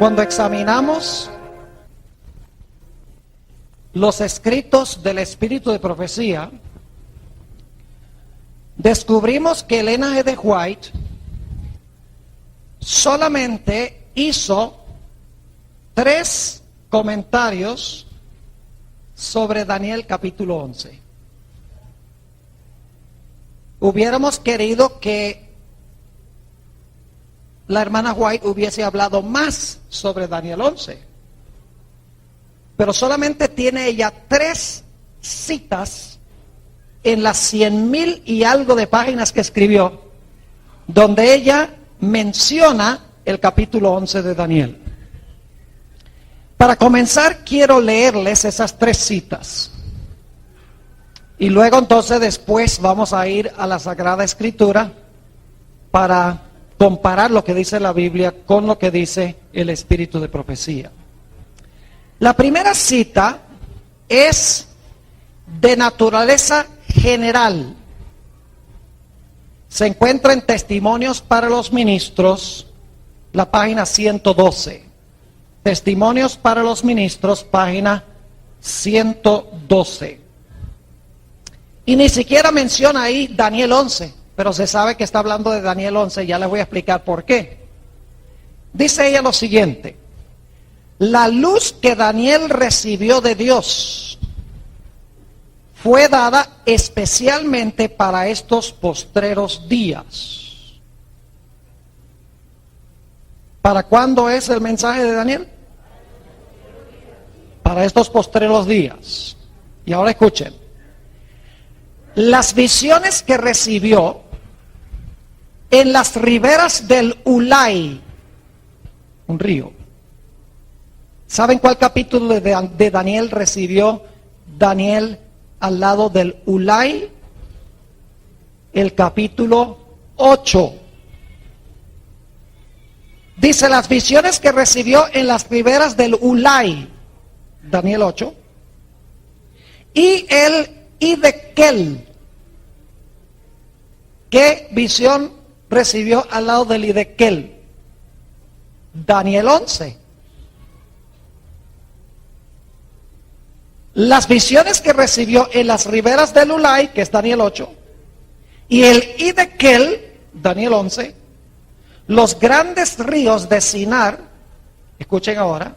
Cuando examinamos los escritos del espíritu de profecía, descubrimos que Elena G. de White solamente hizo 3 comentarios sobre Daniel capítulo 11. Hubiéramos querido que la hermana White hubiese hablado más sobre Daniel 11, pero solamente tiene ella 3 citas en las 100,000 y algo de páginas que escribió, donde ella menciona el capítulo 11 de Daniel. Para comenzar, quiero leerles esas 3 citas. Y luego entonces después vamos a ir a la Sagrada Escritura para comparar lo que dice la Biblia con lo que dice el espíritu de profecía. La primera cita es de naturaleza general. Se encuentra en Testimonios para los Ministros, la página 112. Testimonios para los Ministros, página 112. Y ni siquiera menciona ahí Daniel 11, pero se sabe que está hablando de Daniel 11, ya les voy a explicar por qué. Dice ella lo siguiente: la luz que Daniel recibió de Dios fue dada especialmente para estos postreros días. ¿Para cuándo es el mensaje de Daniel? Para estos postreros días. Y ahora escuchen. Las visiones que recibió en las riberas del Ulai, un río. ¿Saben cuál capítulo de Daniel recibió Daniel al lado del Ulai? El capítulo 8. Dice, las visiones que recibió en las riberas del Ulai, Daniel 8, y el Idekel. ¿Qué visión recibió al lado del Idekel? Daniel 11. Las visiones que recibió en las riberas del Ulai, que es Daniel 8, y el Idekel, Daniel 11, los grandes ríos de Sinar, escuchen ahora,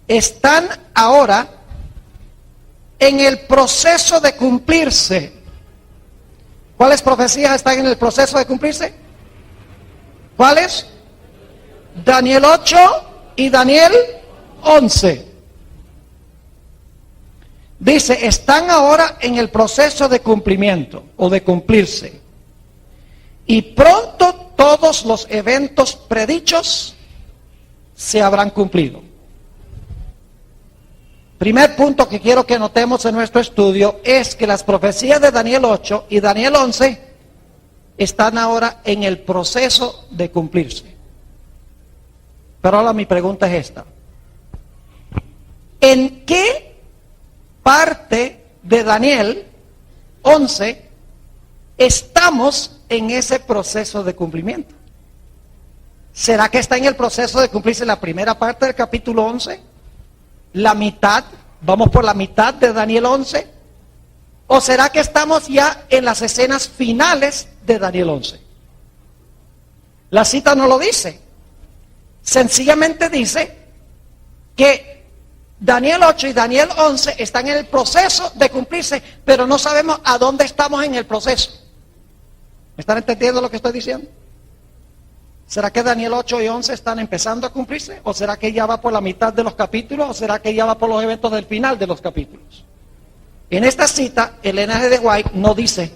están ahora en el proceso de cumplirse. ¿Cuáles profecías están en el proceso de cumplirse? ¿Cuáles? Daniel 8 y Daniel 11. Dice, están ahora en el proceso de cumplimiento o de cumplirse. Y pronto todos los eventos predichos se habrán cumplido. Primer punto que quiero que notemos en nuestro estudio es que las profecías de Daniel 8 y Daniel 11 están ahora en el proceso de cumplirse. Pero ahora mi pregunta es esta: ¿en qué parte de Daniel 11 estamos en ese proceso de cumplimiento? ¿Será que está en el proceso de cumplirse la primera parte del capítulo 11? ¿La mitad? ¿Vamos por la mitad de Daniel 11? ¿O será que estamos ya en las escenas finales de Daniel 11? La cita no lo dice. Sencillamente dice que Daniel 8 y Daniel 11 están en el proceso de cumplirse, pero no sabemos a dónde estamos en el proceso. ¿Me están entendiendo lo que estoy diciendo? ¿Será que Daniel 8 y 11 están empezando a cumplirse? ¿O será que ya va por la mitad de los capítulos? ¿O será que ya va por los eventos del final de los capítulos? En esta cita, Elena G. de White no dice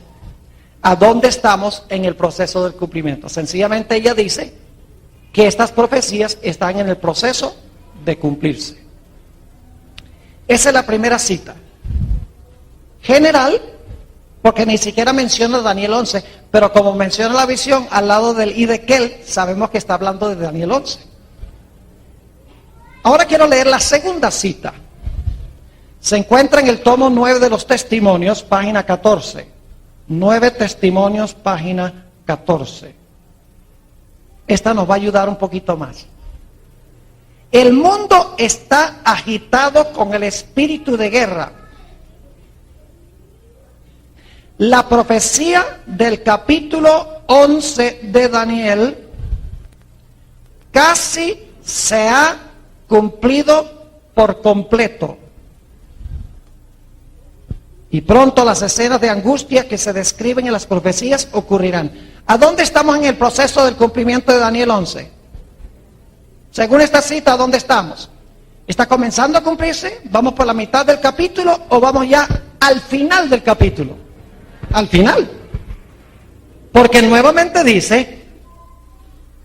a dónde estamos en el proceso del cumplimiento. Sencillamente ella dice que estas profecías están en el proceso de cumplirse. Esa es la primera cita. General, porque ni siquiera menciona Daniel 11, pero como menciona la visión al lado del Idekel, sabemos que está hablando de Daniel 11. Ahora quiero leer la segunda cita. Se encuentra en el tomo 9 de los Testimonios, página 14. 9 Testimonios, página 14. Esta nos va a ayudar un poquito más. El mundo está agitado con el espíritu de guerra. La profecía del capítulo 11 de Daniel casi se ha cumplido por completo. Y pronto las escenas de angustia que se describen en las profecías ocurrirán. ¿A dónde estamos en el proceso del cumplimiento de Daniel 11? Según esta cita, ¿a dónde estamos? ¿Está comenzando a cumplirse? ¿Vamos por la mitad del capítulo o vamos ya al final del capítulo? Al final. Porque nuevamente dice,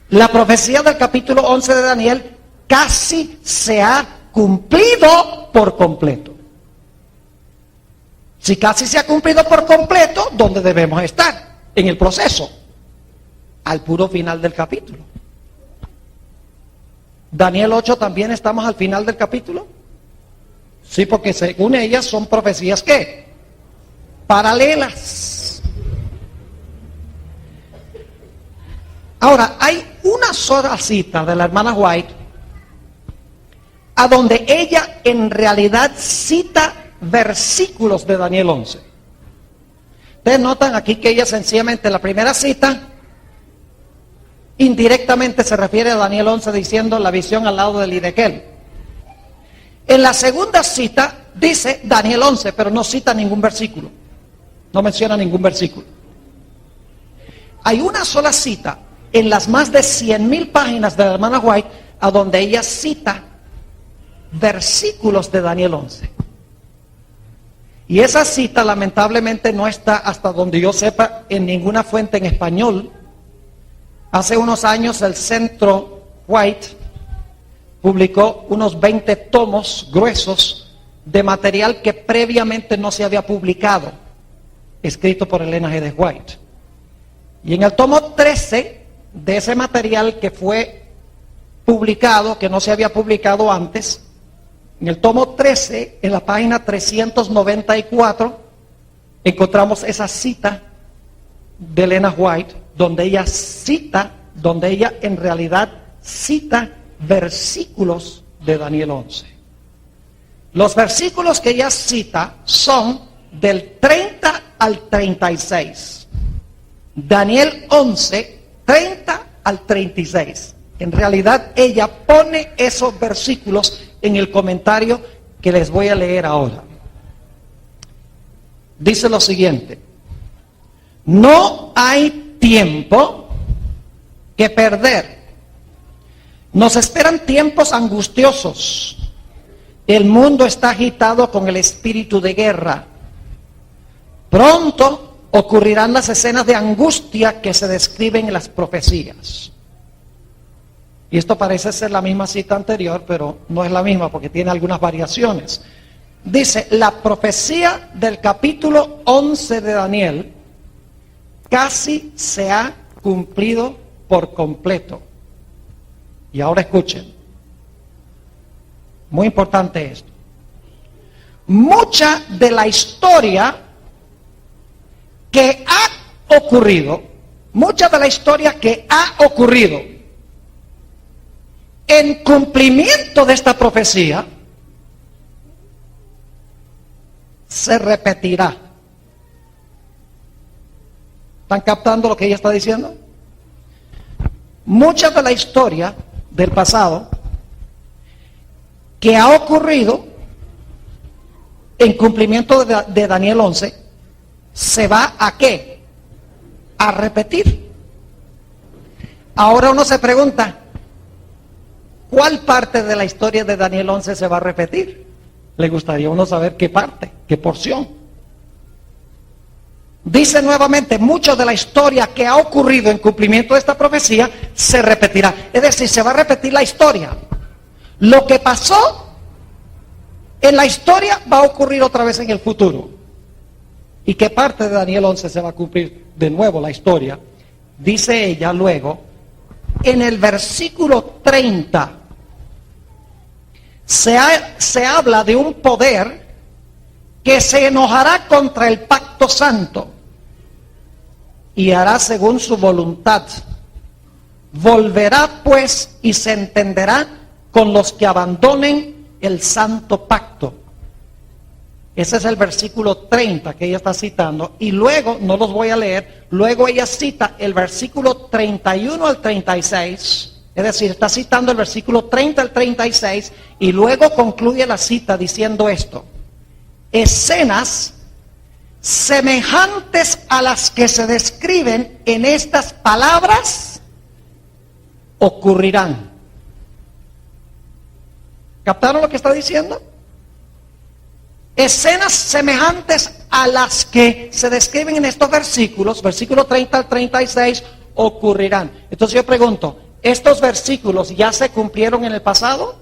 la profecía del capítulo 11 de Daniel casi se ha cumplido por completo. Si casi se ha cumplido por completo, ¿dónde debemos estar? En el proceso, al puro final del capítulo. Daniel 8 también estamos al final del capítulo. Sí, porque según ellas son profecías ¿qué? Paralelas. Ahora, hay una sola cita de la hermana White a donde ella en realidad cita versículos de Daniel 11. Ustedes notan aquí que ella sencillamente en la primera cita indirectamente se refiere a Daniel 11 diciendo la visión al lado del Hidekel. En la segunda cita dice Daniel 11, pero no cita ningún versículo. No menciona ningún versículo. Hay una sola cita en las más de 100,000 páginas de la hermana White a donde ella cita versículos de Daniel 11. Y esa cita lamentablemente no está, hasta donde yo sepa, en ninguna fuente en español. Hace unos años el Centro White publicó unos 20 tomos gruesos de material que previamente no se había publicado, escrito por Elena G. de White. Y en el tomo 13 de ese material que fue publicado, que no se había publicado antes, en el tomo 13, en la página 394, encontramos esa cita de Elena White, donde ella en realidad cita versículos de Daniel 11. Los versículos que ella cita son del 30 al 36. Daniel 11, 30 al 36. En realidad ella pone esos versículos en el comentario que les voy a leer ahora. Dice lo siguiente: no hay tiempo que perder. Nos esperan tiempos angustiosos. El mundo está agitado con el espíritu de guerra. Pronto ocurrirán las escenas de angustia que se describen en las profecías. Y esto parece ser la misma cita anterior, pero no es la misma porque tiene algunas variaciones. Dice, la profecía del capítulo 11 de Daniel casi se ha cumplido por completo. Y ahora escuchen, muy importante esto. Mucha de la historia que ha ocurrido, en cumplimiento de esta profecía, se repetirá. ¿Están captando lo que ella está diciendo? Mucha de la historia del pasado que ha ocurrido en cumplimiento de Daniel 11, se va a ¿qué? A repetir. Ahora uno se pregunta, ¿cuál parte de la historia de Daniel 11 se va a repetir? Le gustaría a uno saber qué parte, qué porción. Dice nuevamente, mucho de la historia que ha ocurrido en cumplimiento de esta profecía se repetirá. Es decir, se va a repetir la historia. Lo que pasó en la historia va a ocurrir otra vez en el futuro. ¿Y qué parte de Daniel 11 se va a cumplir de nuevo la historia? Dice ella luego, en el versículo 30, se habla de un poder que se enojará contra el pacto santo y hará según su voluntad. Volverá pues y se entenderá con los que abandonen el santo pacto. Ese es el versículo 30 que ella está citando. Y luego, no los voy a leer, luego ella cita el versículo 31 al 36. Es decir, está citando el versículo 30 al 36 y luego concluye la cita diciendo esto: escenas semejantes a las que se describen en estas palabras ocurrirán. ¿Captaron lo que está diciendo? Escenas semejantes a las que se describen en estos versículos, versículo 30 al 36, ocurrirán. Entonces yo pregunto, ¿estos versículos ya se cumplieron en el pasado?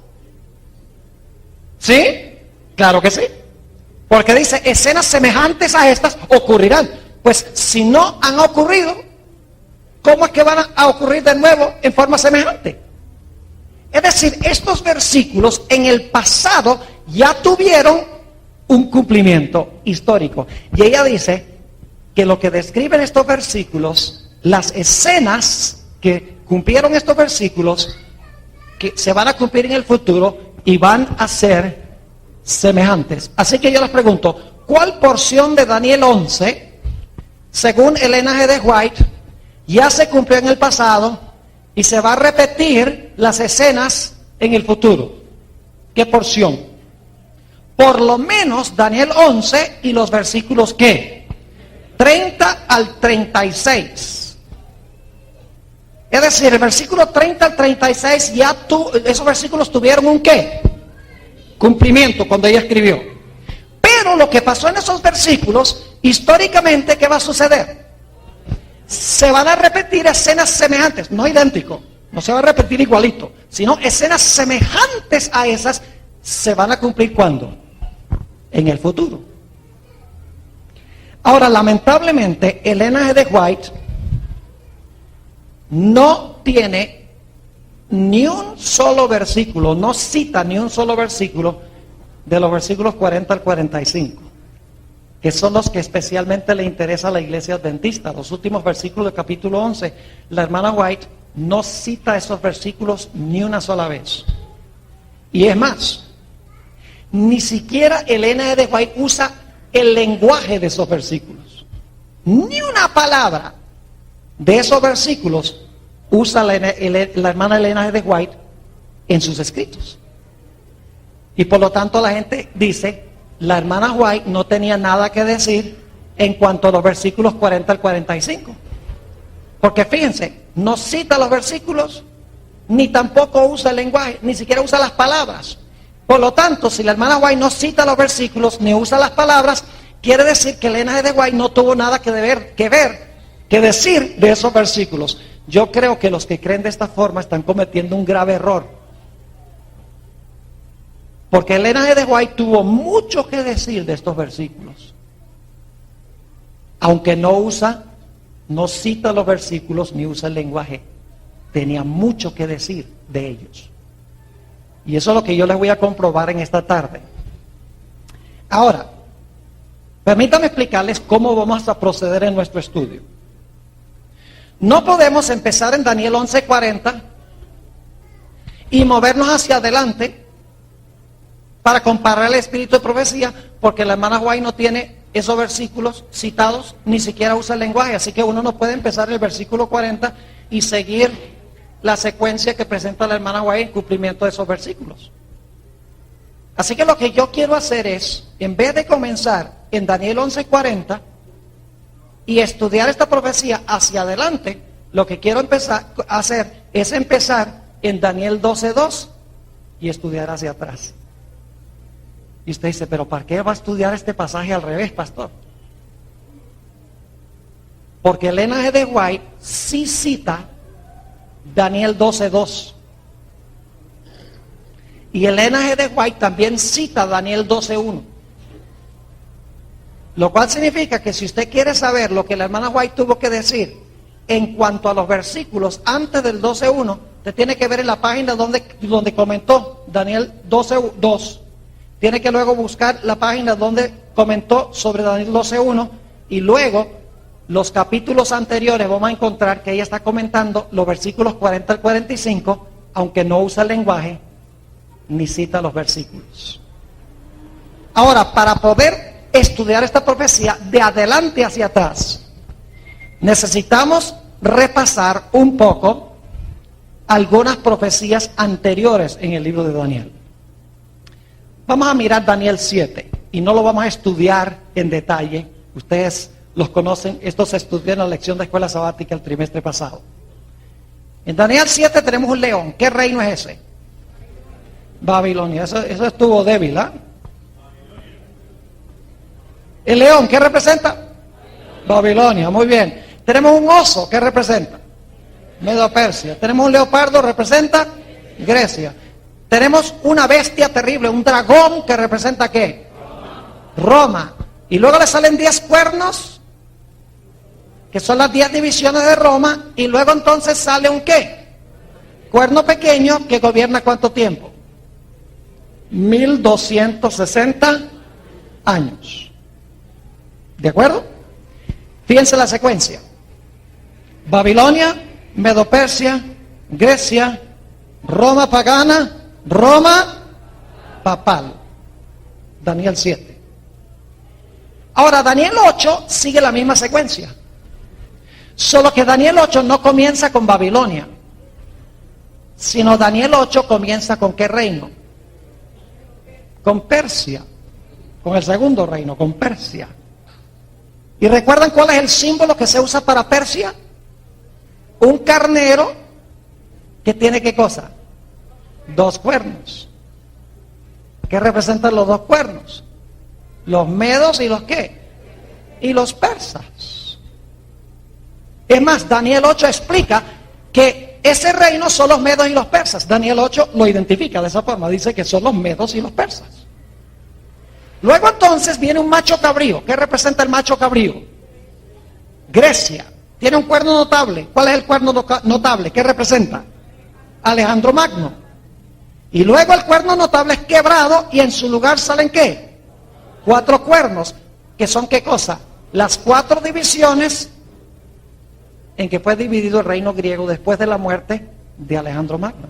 ¿Sí? Claro que sí. Porque dice, escenas semejantes a estas ocurrirán. Pues si no han ocurrido, ¿cómo es que van a ocurrir de nuevo en forma semejante? Es decir, estos versículos en el pasado ya tuvieron un cumplimiento histórico. Y ella dice que lo que describen estos versículos, las escenas que cumplieron estos versículos, que se van a cumplir en el futuro y van a ser semejantes. Así que yo les pregunto, ¿cuál porción de Daniel 11, según Elena G. de White, ya se cumplió en el pasado y se va a repetir las escenas en el futuro? ¿Qué porción? Por lo menos Daniel 11 y los versículos ¿qué? 30 al 36. Es decir, el versículo 30 al 36 esos versículos tuvieron un ¿qué? Cumplimiento cuando ella escribió. Pero lo que pasó en esos versículos, históricamente, ¿qué va a suceder? Se van a repetir escenas semejantes, no idéntico, no se va a repetir igualito, sino escenas semejantes a esas se van a cumplir ¿cuándo? En el futuro. Ahora, lamentablemente, Elena G. de White no tiene ni un solo versículo, no cita ni un solo versículo de los versículos 40 al 45, que son los que especialmente le interesa a la iglesia adventista. Los últimos versículos del capítulo 11, la hermana White no cita esos versículos ni una sola vez. Y es más, ni siquiera Elena de White usa el lenguaje de esos versículos. Ni una palabra de esos versículos usa la hermana Elena de White en sus escritos. Y por lo tanto la gente dice, la hermana White no tenía nada que decir en cuanto a los versículos 40 al 45. Porque fíjense, no cita los versículos, ni tampoco usa el lenguaje, ni siquiera usa las palabras. Por lo tanto, si la hermana White no cita los versículos, ni usa las palabras, quiere decir que Elena de White no tuvo nada que decir de esos versículos. Yo creo que los que creen de esta forma están cometiendo un grave error. Porque Elena G. de White tuvo mucho que decir de estos versículos. Aunque no cita los versículos ni usa el lenguaje. Tenía mucho que decir de ellos. Y eso es lo que yo les voy a comprobar en esta tarde. Ahora, permítanme explicarles cómo vamos a proceder en nuestro estudio. No podemos empezar en Daniel 11:40 y movernos hacia adelante para comparar el espíritu de profecía, porque la hermana White no tiene esos versículos citados, ni siquiera usa el lenguaje, así que uno no puede empezar el versículo 40 y seguir la secuencia que presenta la hermana White en cumplimiento de esos versículos. Así que lo que yo quiero hacer es, en vez de comenzar en Daniel 11:40 y estudiar esta profecía hacia adelante, lo que quiero hacer es empezar en Daniel 12:2 y estudiar hacia atrás. Y usted dice, pero ¿para qué va a estudiar este pasaje al revés, pastor? Porque Elena G. de White sí cita Daniel 12:2. Y Elena G. de White también cita Daniel 12:1. Lo cual significa que si usted quiere saber lo que la hermana White tuvo que decir en cuanto a los versículos antes del 12:1, usted tiene que ver en la página donde comentó Daniel 12:2. Tiene que luego buscar la página donde comentó sobre Daniel 12:1 y luego los capítulos anteriores vamos a encontrar que ella está comentando los versículos 40 al 45, aunque no usa el lenguaje ni cita los versículos. Ahora, para poder estudiar esta profecía de adelante hacia atrás, necesitamos repasar un poco algunas profecías anteriores en el libro de Daniel. Vamos a mirar Daniel 7 y no lo vamos a estudiar en detalle. Ustedes los conocen, esto se estudió en la lección de escuela sabática el trimestre pasado. En Daniel 7 tenemos un león. ¿Qué reino es ese? Babilonia. Eso estuvo débil, ¿ah? El león, ¿qué representa? Babilonia, muy bien. Tenemos un oso, ¿qué representa? Medo-Persia. Tenemos un leopardo, representa Grecia. Tenemos una bestia terrible, un dragón, que representa ¿qué? Roma. Y luego le salen 10 cuernos, que son las 10 divisiones de Roma, y luego entonces sale un ¿qué? Cuerno pequeño, que gobierna ¿cuánto tiempo? 1260 años. ¿De acuerdo? Fíjense la secuencia. Babilonia, Medo-Persia, Grecia, Roma pagana, Roma papal. Daniel 7. Ahora, Daniel 8 sigue la misma secuencia. Solo que Daniel 8 no comienza con Babilonia, sino Daniel 8 comienza con ¿qué reino? Con Persia, con el segundo reino, con Persia. ¿Y recuerdan cuál es el símbolo que se usa para Persia? Un carnero que tiene ¿qué cosa? 2 cuernos. ¿Qué representan los 2 cuernos? Los medos y los ¿qué? Y los persas. Es más, Daniel 8 explica que ese reino son los medos y los persas. Daniel 8 lo identifica de esa forma, dice que son los medos y los persas. Luego entonces viene un macho cabrío. ¿Qué representa el macho cabrío? Grecia. Tiene un cuerno notable. ¿Cuál es el cuerno notable? ¿Qué representa? Alejandro Magno. Y luego el cuerno notable es quebrado y en su lugar salen ¿qué? 4 cuernos. ¿Que son qué cosa? Las 4 divisiones en que fue dividido el reino griego después de la muerte de Alejandro Magno.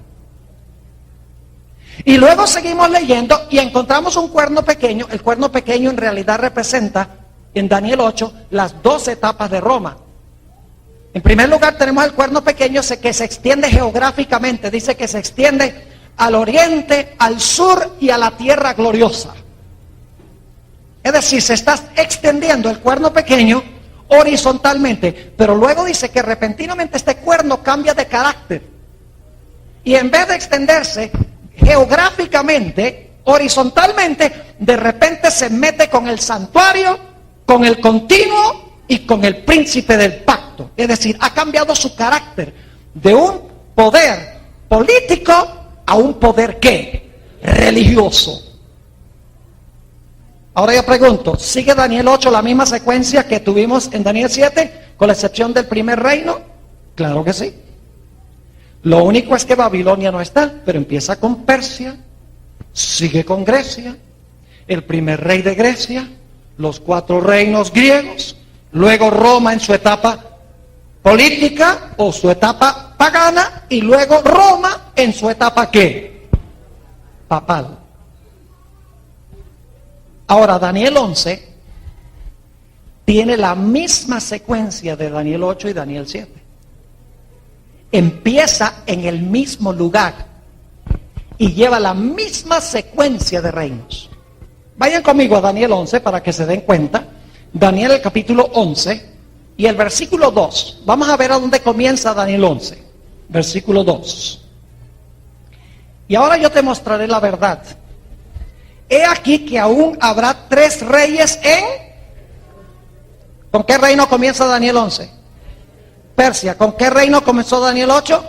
Y luego seguimos leyendo y encontramos un cuerno pequeño. El cuerno pequeño en realidad representa, en Daniel 8, las 2 etapas de Roma. En primer lugar tenemos el cuerno pequeño que se extiende geográficamente. Dice que se extiende al oriente, al sur y a la tierra gloriosa. Es decir, se está extendiendo el cuerno pequeño horizontalmente. Pero luego dice que repentinamente este cuerno cambia de carácter. Y en vez de extenderse geográficamente, horizontalmente, de repente se mete con el santuario, con el continuo y con el príncipe del pacto. Es decir, ha cambiado su carácter de un poder político a un poder ¿qué? Religioso. Ahora yo pregunto, ¿sigue Daniel 8 la misma secuencia que tuvimos en Daniel 7, con la excepción del primer reino? Claro que sí. Lo único es que Babilonia no está, pero empieza con Persia, sigue con Grecia, el primer rey de Grecia, los 4 reinos griegos, luego Roma en su etapa política o su etapa pagana, y luego Roma en su etapa ¿qué? Papal. Ahora, Daniel 11 tiene la misma secuencia de Daniel 8 y Daniel 7. Empieza en el mismo lugar y lleva la misma secuencia de reinos. Vayan conmigo a Daniel 11 para que se den cuenta. Daniel el capítulo 11 y el versículo 2. Vamos a ver a dónde comienza Daniel 11. Versículo 2. Y ahora yo te mostraré la verdad. He aquí que aún habrá 3 reyes en... ¿Con qué reino comienza Daniel 11? Persia. ¿Con qué reino comenzó Daniel 8?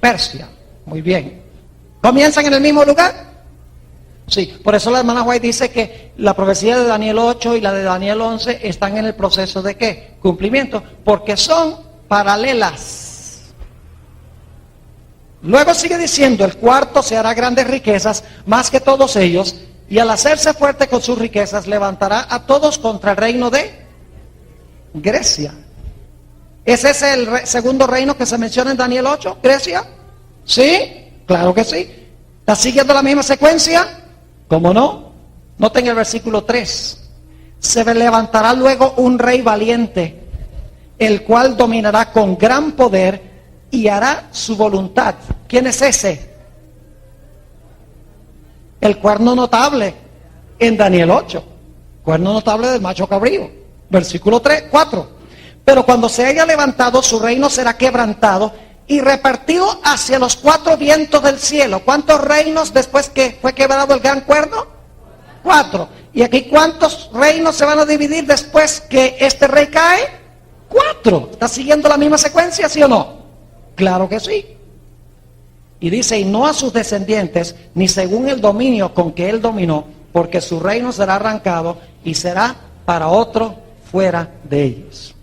Persia. Muy bien. ¿Comienzan en el mismo lugar? Sí. Por eso la hermana White dice que la profecía de Daniel 8 y la de Daniel 11 están en el proceso de ¿qué? Cumplimiento. Porque son paralelas. Luego sigue diciendo, el cuarto se hará grandes riquezas, más que todos ellos, y al hacerse fuerte con sus riquezas, levantará a todos contra el reino de Grecia. ¿Ese es el segundo reino que se menciona en Daniel 8? ¿Grecia? ¿Sí? Claro que sí. ¿Está siguiendo la misma secuencia? ¿Cómo no? Noten el versículo 3. Se levantará luego un rey valiente, el cual dominará con gran poder y hará su voluntad. ¿Quién es ese? El cuerno notable en Daniel 8. Cuerno notable del macho cabrío. Versículo 4. Pero cuando se haya levantado, su reino será quebrantado y repartido hacia los 4 vientos del cielo. ¿Cuántos reinos después que fue quebrado el gran cuerno? 4. ¿Y aquí cuántos reinos se van a dividir después que este rey cae? 4. ¿Está siguiendo la misma secuencia, sí o no? Claro que sí. Y dice, y no a sus descendientes, ni según el dominio con que él dominó, porque su reino será arrancado y será para otro fuera de ellos.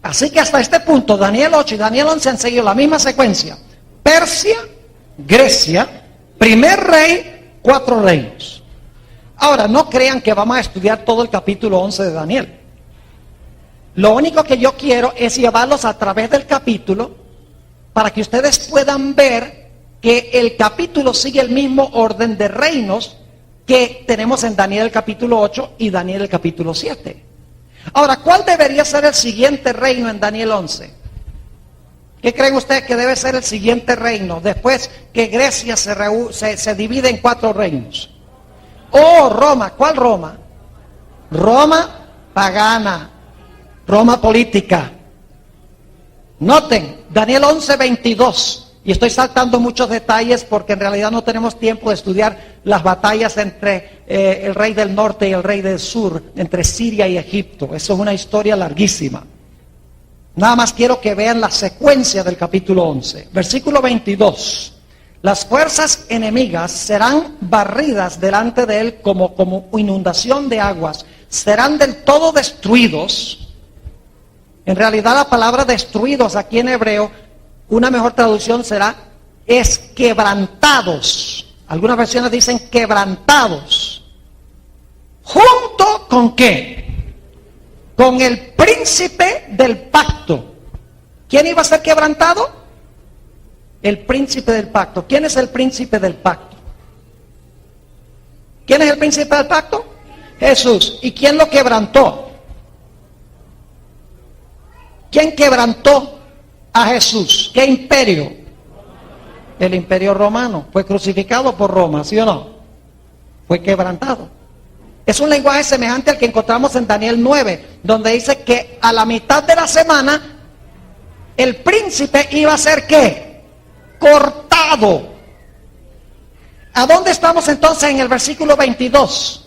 Así que hasta este punto, Daniel 8 y Daniel 11 han seguido la misma secuencia. Persia, Grecia, primer rey, 4 reinos. Ahora, no crean que vamos a estudiar todo el capítulo 11 de Daniel. Lo único que yo quiero es llevarlos a través del capítulo para que ustedes puedan ver que el capítulo sigue el mismo orden de reinos que tenemos en Daniel el capítulo 8 y Daniel el capítulo 7. Ahora, ¿cuál debería ser el siguiente reino en Daniel 11? ¿Qué creen ustedes que debe ser el siguiente reino después que Grecia se divide en 4 reinos? Oh, Roma. ¿Cuál Roma? Roma pagana, Roma política. Noten, Daniel 11:22. Y estoy saltando muchos detalles porque en realidad no tenemos tiempo de estudiar las batallas entre el rey del norte y el rey del sur, entre Siria y Egipto. Eso es una historia larguísima. Nada más quiero que vean la secuencia del capítulo 11. Versículo 22. Las fuerzas enemigas serán barridas delante de él como inundación de aguas. Serán del todo destruidos. En realidad la palabra destruidos aquí en hebreo, una mejor traducción será es quebrantados. Algunas versiones dicen quebrantados. ¿Junto con qué? Con el príncipe del pacto. ¿Quién iba a ser quebrantado? El príncipe del pacto. ¿Quién es el príncipe del pacto? ¿Quién es el príncipe del pacto? Jesús. ¿Y quién lo quebrantó? ¿Quién quebrantó a Jesús? ¿Qué imperio? El imperio romano. Fue crucificado por Roma, ¿sí o no? Fue quebrantado. Es un lenguaje semejante al que encontramos en Daniel 9, donde dice que a la mitad de la semana el príncipe iba a ser ¿qué? Cortado. ¿A dónde estamos entonces en el versículo 22?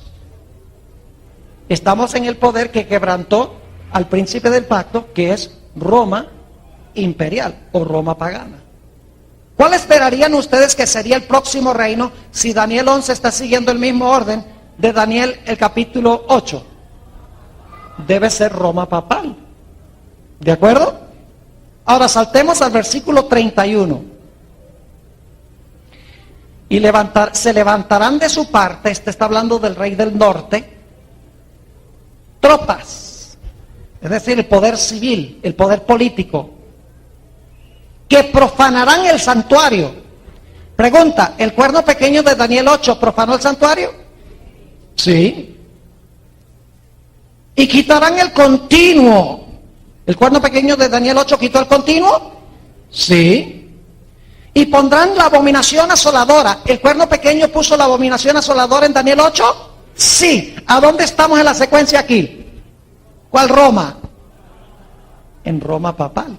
Estamos en el poder que quebrantó al príncipe del pacto, que es Roma imperial o Roma pagana. ¿Cuál esperarían ustedes que sería el próximo reino si Daniel 11 está siguiendo el mismo orden de Daniel el capítulo 8? Debe ser Roma papal. ¿De acuerdo? Ahora saltemos al versículo 31. Y se levantarán de su parte, este está hablando del rey del norte, tropas, es decir, el poder civil, el poder político, que profanarán el santuario. Pregunta, ¿el cuerno pequeño de Daniel 8 profanó el santuario? Sí. ¿Y quitarán el continuo? ¿El cuerno pequeño de Daniel 8 quitó el continuo? Sí. ¿Y pondrán la abominación asoladora? ¿El cuerno pequeño puso la abominación asoladora en Daniel 8? Sí. ¿A dónde estamos en la secuencia aquí? ¿Cuál Roma? En Roma papal.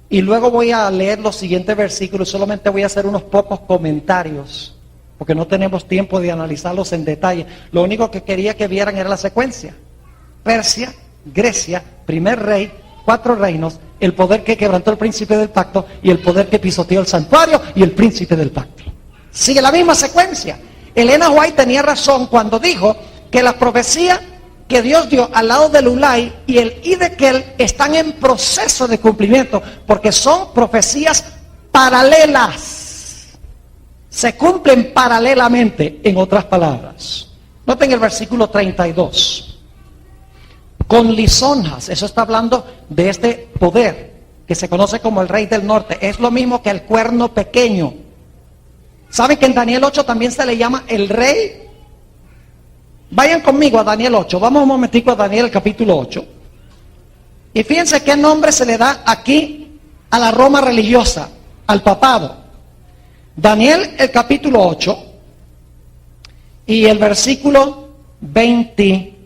Y luego voy a leer los siguientes versículos, solamente voy a hacer unos pocos comentarios, porque no tenemos tiempo de analizarlos en detalle. Lo único que quería que vieran era la secuencia. Persia, Grecia, primer rey, 4 reinos, el poder que quebrantó el príncipe del pacto y el poder que pisoteó el santuario y el príncipe del pacto. Sigue la misma secuencia. Elena White tenía razón cuando dijo que la profecía que Dios dio al lado del Ulai y el Hidekel están en proceso de cumplimiento, porque son profecías paralelas. Se cumplen paralelamente, en otras palabras. Noten el versículo 32. Con lisonjas, eso está hablando de este poder que se conoce como el rey del norte. Es lo mismo que el cuerno pequeño. ¿Saben que en Daniel 8 también se le llama el rey? Vayan conmigo a Daniel 8. Vamos un momentico a Daniel el capítulo 8. Y fíjense qué nombre se le da aquí a la Roma religiosa, al papado. Daniel el capítulo 8 y el versículo 20.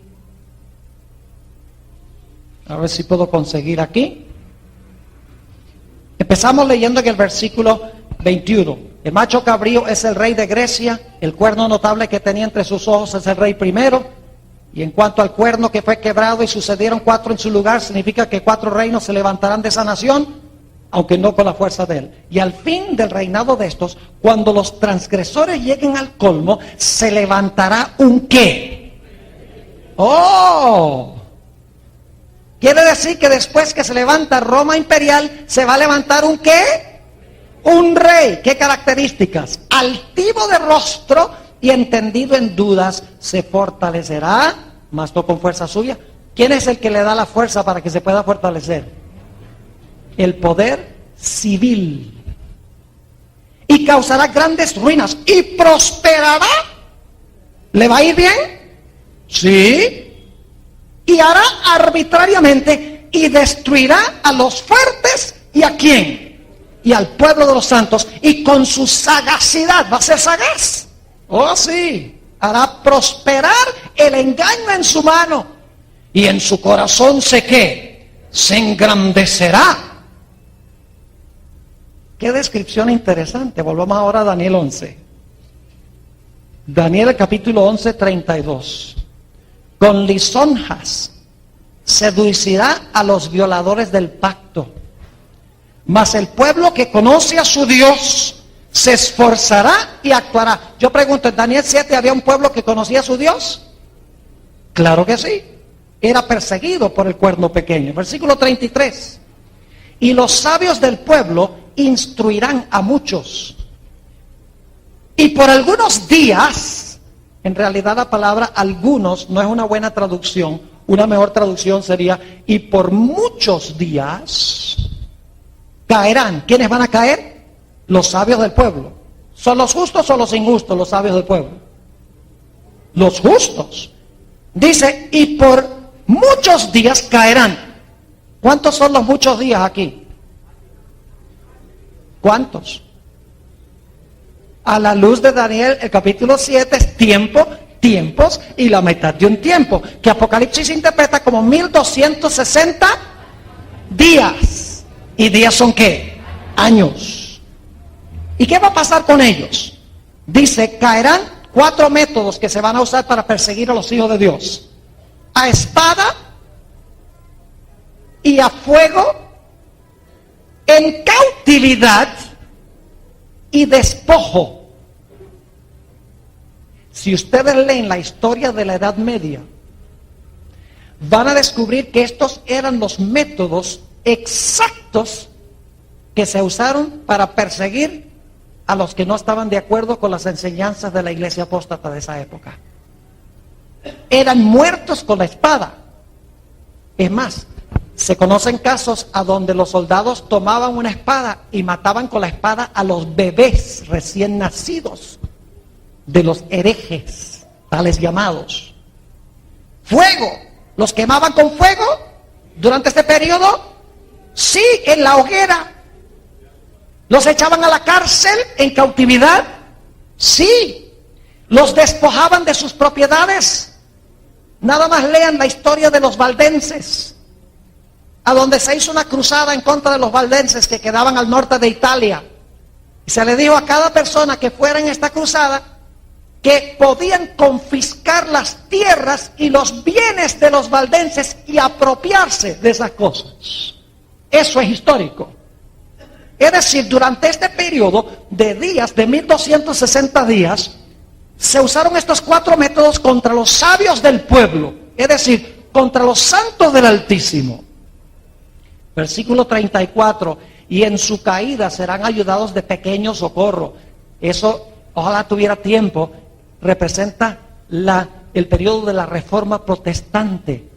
A ver si puedo conseguir aquí. Empezamos leyendo en el versículo 21. El macho cabrío es el rey de Grecia, el cuerno notable que tenía entre sus ojos es el rey primero, y en cuanto al cuerno que fue quebrado y sucedieron 4 en su lugar, significa que 4 reinos se levantarán de esa nación, aunque no con la fuerza de él. Y al fin del reinado de estos, cuando los transgresores lleguen al colmo, se levantará un ¿qué? ¡Oh! Quiere decir que después que se levanta Roma imperial, se va a levantar un ¿qué? Un rey. ¿Qué características? Altivo de rostro y entendido en dudas, se fortalecerá, mas no con fuerza suya. ¿Quién es el que le da la fuerza para que se pueda fortalecer? El poder civil. Y causará grandes ruinas y prosperará. ¿Le va a ir bien? Sí. Y hará arbitrariamente y destruirá a los fuertes. ¿Y a quién? Y al pueblo de los santos, y con su sagacidad, va a ser sagaz. Oh sí, hará prosperar el engaño en su mano, y en su corazón se engrandecerá. Qué descripción interesante. Volvamos ahora a Daniel 11. Daniel capítulo 11, 32. Con lisonjas seducirá a los violadores del pacto. Mas el pueblo que conoce a su Dios se esforzará y actuará. Yo pregunto, ¿en Daniel 7 había un pueblo que conocía a su Dios? Claro que sí. Era perseguido por el cuerno pequeño. Versículo 33. Y los sabios del pueblo instruirán a muchos. Y por algunos días, en realidad la palabra algunos no es una buena traducción. Una mejor traducción sería, y por muchos días caerán. ¿Quiénes van a caer? Los sabios del pueblo. ¿Son los justos o los injustos los sabios del pueblo? Los justos. Dice, y por muchos días caerán. ¿Cuántos son los muchos días aquí? ¿Cuántos? A la luz de Daniel, el capítulo 7 es tiempo, tiempos y la mitad de un tiempo, que Apocalipsis interpreta como 1260 días. ¿Y días son qué? Años. ¿Y qué va a pasar con ellos? Dice, caerán 4 métodos que se van a usar para perseguir a los hijos de Dios. A espada y a fuego, en cautividad y despojo. Si ustedes leen la historia de la Edad Media, van a descubrir que estos eran los métodos exactos que se usaron para perseguir a los que no estaban de acuerdo con las enseñanzas de la iglesia apóstata de esa época. Eran muertos con la espada. Es más, se conocen casos a donde los soldados tomaban una espada y mataban con la espada a los bebés recién nacidos de los herejes, tales llamados. Fuego, los quemaban con fuego durante este periodo. Sí, en la hoguera. ¿Los echaban a la cárcel en cautividad? Sí. ¿Los despojaban de sus propiedades? Nada más lean la historia de los valdenses, a donde se hizo una cruzada en contra de los valdenses que quedaban al norte de Italia. Y se le dijo a cada persona que fuera en esta cruzada que podían confiscar las tierras y los bienes de los valdenses y apropiarse de esas cosas. Eso es histórico. Es decir, durante este periodo de días, de 1260 días, se usaron estos 4 métodos contra los sabios del pueblo, es decir, contra los santos del Altísimo. Versículo 34, y en su caída serán ayudados de pequeño socorro. Eso, ojalá tuviera tiempo, representa el periodo de la Reforma Protestante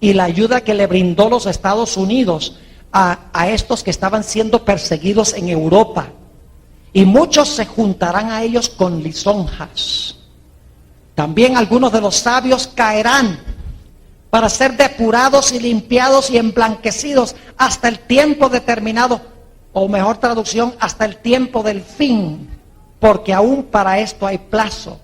y la ayuda que le brindó los Estados Unidos a estos que estaban siendo perseguidos en Europa. y muchos se juntarán a ellos con lisonjas. También algunos de los sabios caerán para ser depurados y limpiados y emblanquecidos hasta el tiempo determinado, o mejor traducción, hasta el tiempo del fin, porque aún para esto hay plazo.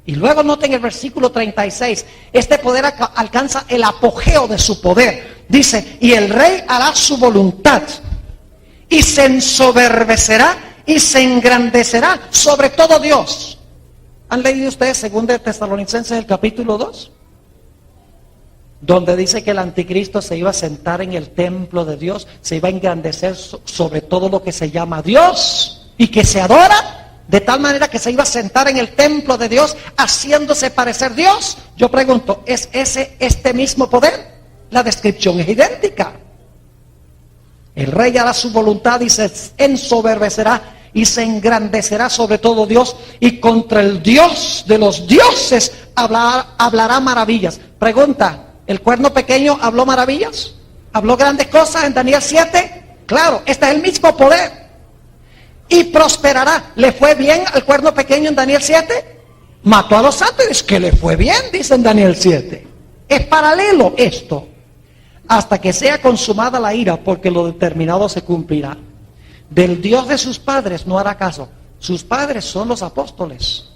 Y luego noten el versículo 36, este poder alcanza el apogeo de su poder. Dice, y el rey hará su voluntad, y se ensoberbecerá y se engrandecerá sobre todo Dios. ¿Han leído ustedes 2 de Tesalonicenses el capítulo 2? Donde dice que el anticristo se iba a sentar en el templo de Dios, se iba a engrandecer sobre todo lo que se llama Dios y que se adora, de tal manera que se iba a sentar en el templo de Dios haciéndose parecer Dios. Yo pregunto, ¿es ese este mismo poder? La descripción es idéntica. El rey hará su voluntad y se ensoberbecerá y se engrandecerá sobre todo Dios, y contra el Dios de los dioses hablará maravillas. Pregunta, ¿el cuerno pequeño habló maravillas? ¿Habló grandes cosas en Daniel 7? Claro, este es el mismo poder. Y prosperará. ¿Le fue bien al cuerno pequeño en Daniel 7? Mató a los santos y dice que le fue bien, dice en Daniel 7. Es paralelo esto. Hasta que sea consumada la ira, porque lo determinado se cumplirá. Del Dios de sus padres no hará caso. Sus padres son los apóstoles.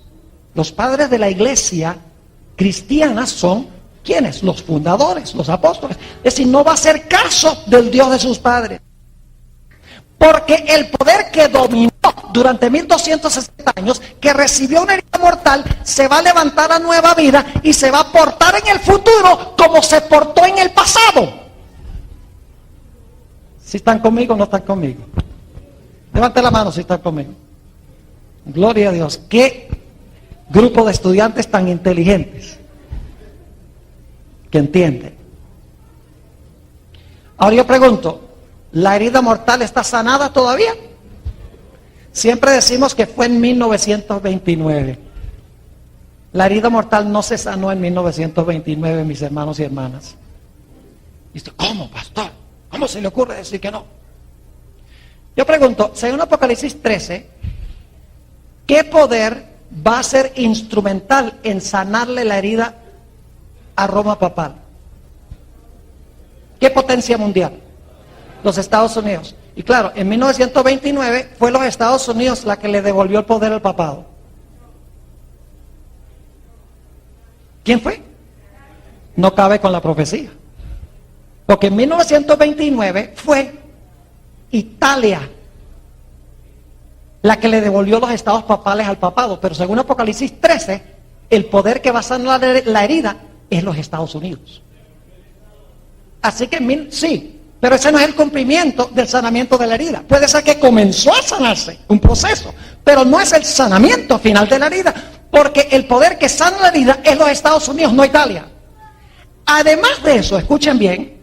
Los padres de la iglesia cristiana son, ¿quiénes? Los fundadores, los apóstoles. Es decir, no va a hacer caso del Dios de sus padres. Porque el poder que dominó durante 1260 años, que recibió una herida mortal, se va a levantar a nueva vida y se va a portar en el futuro como se portó en el pasado. ¿Si están conmigo o no están conmigo? Levante la mano si están conmigo. Gloria a Dios. Qué grupo de estudiantes tan inteligentes que entienden. Ahora yo pregunto, ¿la herida mortal está sanada todavía? Siempre decimos que fue en 1929. La herida mortal no se sanó en 1929, mis hermanos y hermanas. Dice, ¿cómo, pastor? ¿Cómo se le ocurre decir que no? Yo pregunto, según Apocalipsis 13, ¿qué poder va a ser instrumental en sanarle la herida a Roma papal? ¿Qué potencia mundial? Los Estados Unidos. Y claro, en 1929 fue los Estados Unidos la que le devolvió el poder al papado. ¿Quién fue? No cabe con la profecía. Porque en 1929 fue Italia la que le devolvió los estados papales al papado. Pero según Apocalipsis 13, el poder que va a sanar la herida es los Estados Unidos. Así que sí, pero ese no es el cumplimiento del sanamiento de la herida. Puede ser que comenzó a sanarse, un proceso, pero no es el sanamiento final de la herida, porque el poder que sana la herida es los Estados Unidos, no Italia. Además de eso, escuchen bien,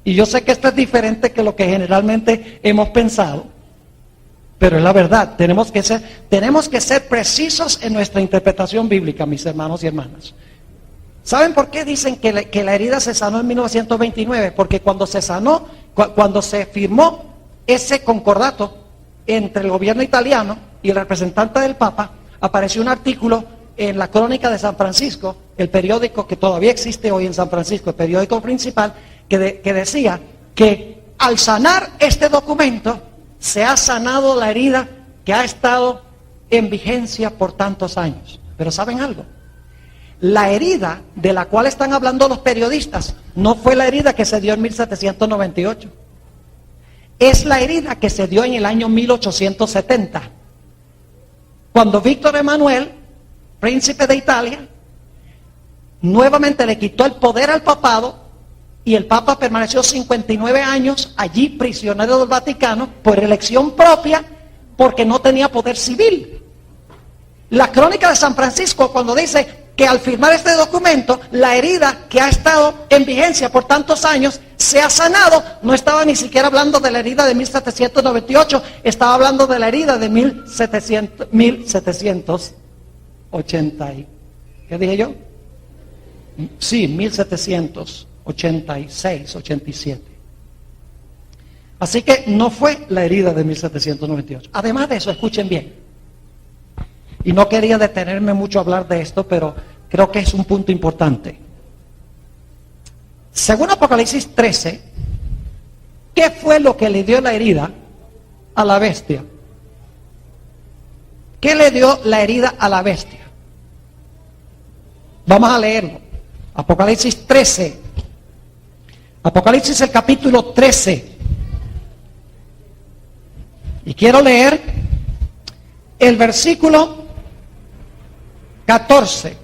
y yo sé que esto es diferente que lo que generalmente hemos pensado, pero es la verdad. Tenemos que ser precisos en nuestra interpretación bíblica, mis hermanos y hermanas. ¿Saben por qué dicen que la herida se sanó en 1929? Porque cuando se sanó, cuando se firmó ese concordato entre el gobierno italiano y el representante del Papa, apareció un artículo en la Crónica de San Francisco, el periódico que todavía existe hoy en San Francisco, el periódico principal, que decía que al sanar este documento se ha sanado la herida que ha estado en vigencia por tantos años. Pero ¿saben algo? La herida de la cual están hablando los periodistas no fue la herida que se dio en 1798. Es la herida que se dio en el año 1870. Cuando Víctor Emanuel, príncipe de Italia, nuevamente le quitó el poder al papado y el Papa permaneció 59 años allí prisionero del Vaticano por elección propia porque no tenía poder civil. La Crónica de San Francisco, cuando dice que al firmar este documento, la herida que ha estado en vigencia por tantos años se ha sanado, no estaba ni siquiera hablando de la herida de 1798, estaba hablando de la herida de 1780. ¿Qué dije yo? Sí, 1786, 87. Así que no fue la herida de 1798. Además de eso, escuchen bien. Y no quería detenerme mucho a hablar de esto, pero creo que es un punto importante. Según Apocalipsis 13, ¿qué fue lo que le dio la herida a la bestia? ¿Qué le dio la herida a la bestia? Vamos a leerlo. Apocalipsis 13. Apocalipsis el capítulo 13. Y quiero leer el versículo 14.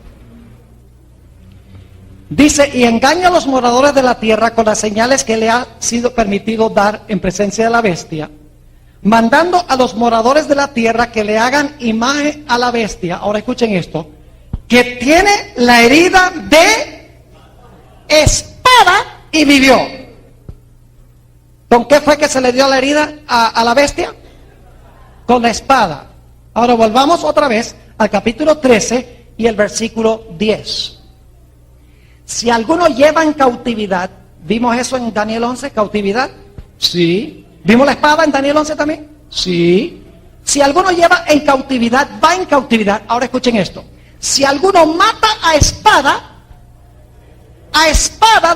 Dice, y engaña a los moradores de la tierra con las señales que le ha sido permitido dar en presencia de la bestia, mandando a los moradores de la tierra que le hagan imagen a la bestia. Ahora escuchen esto, que tiene la herida de espada y vivió. ¿Con qué fue que se le dio la herida a la bestia? Con la espada. Ahora volvamos otra vez al capítulo 13 y el versículo 10. Si alguno lleva en cautividad, ¿vimos eso en Daniel 11, cautividad? Sí. ¿Vimos la espada en Daniel 11 también? Sí. Si alguno lleva en cautividad, va en cautividad. Ahora escuchen esto. Si alguno mata a espada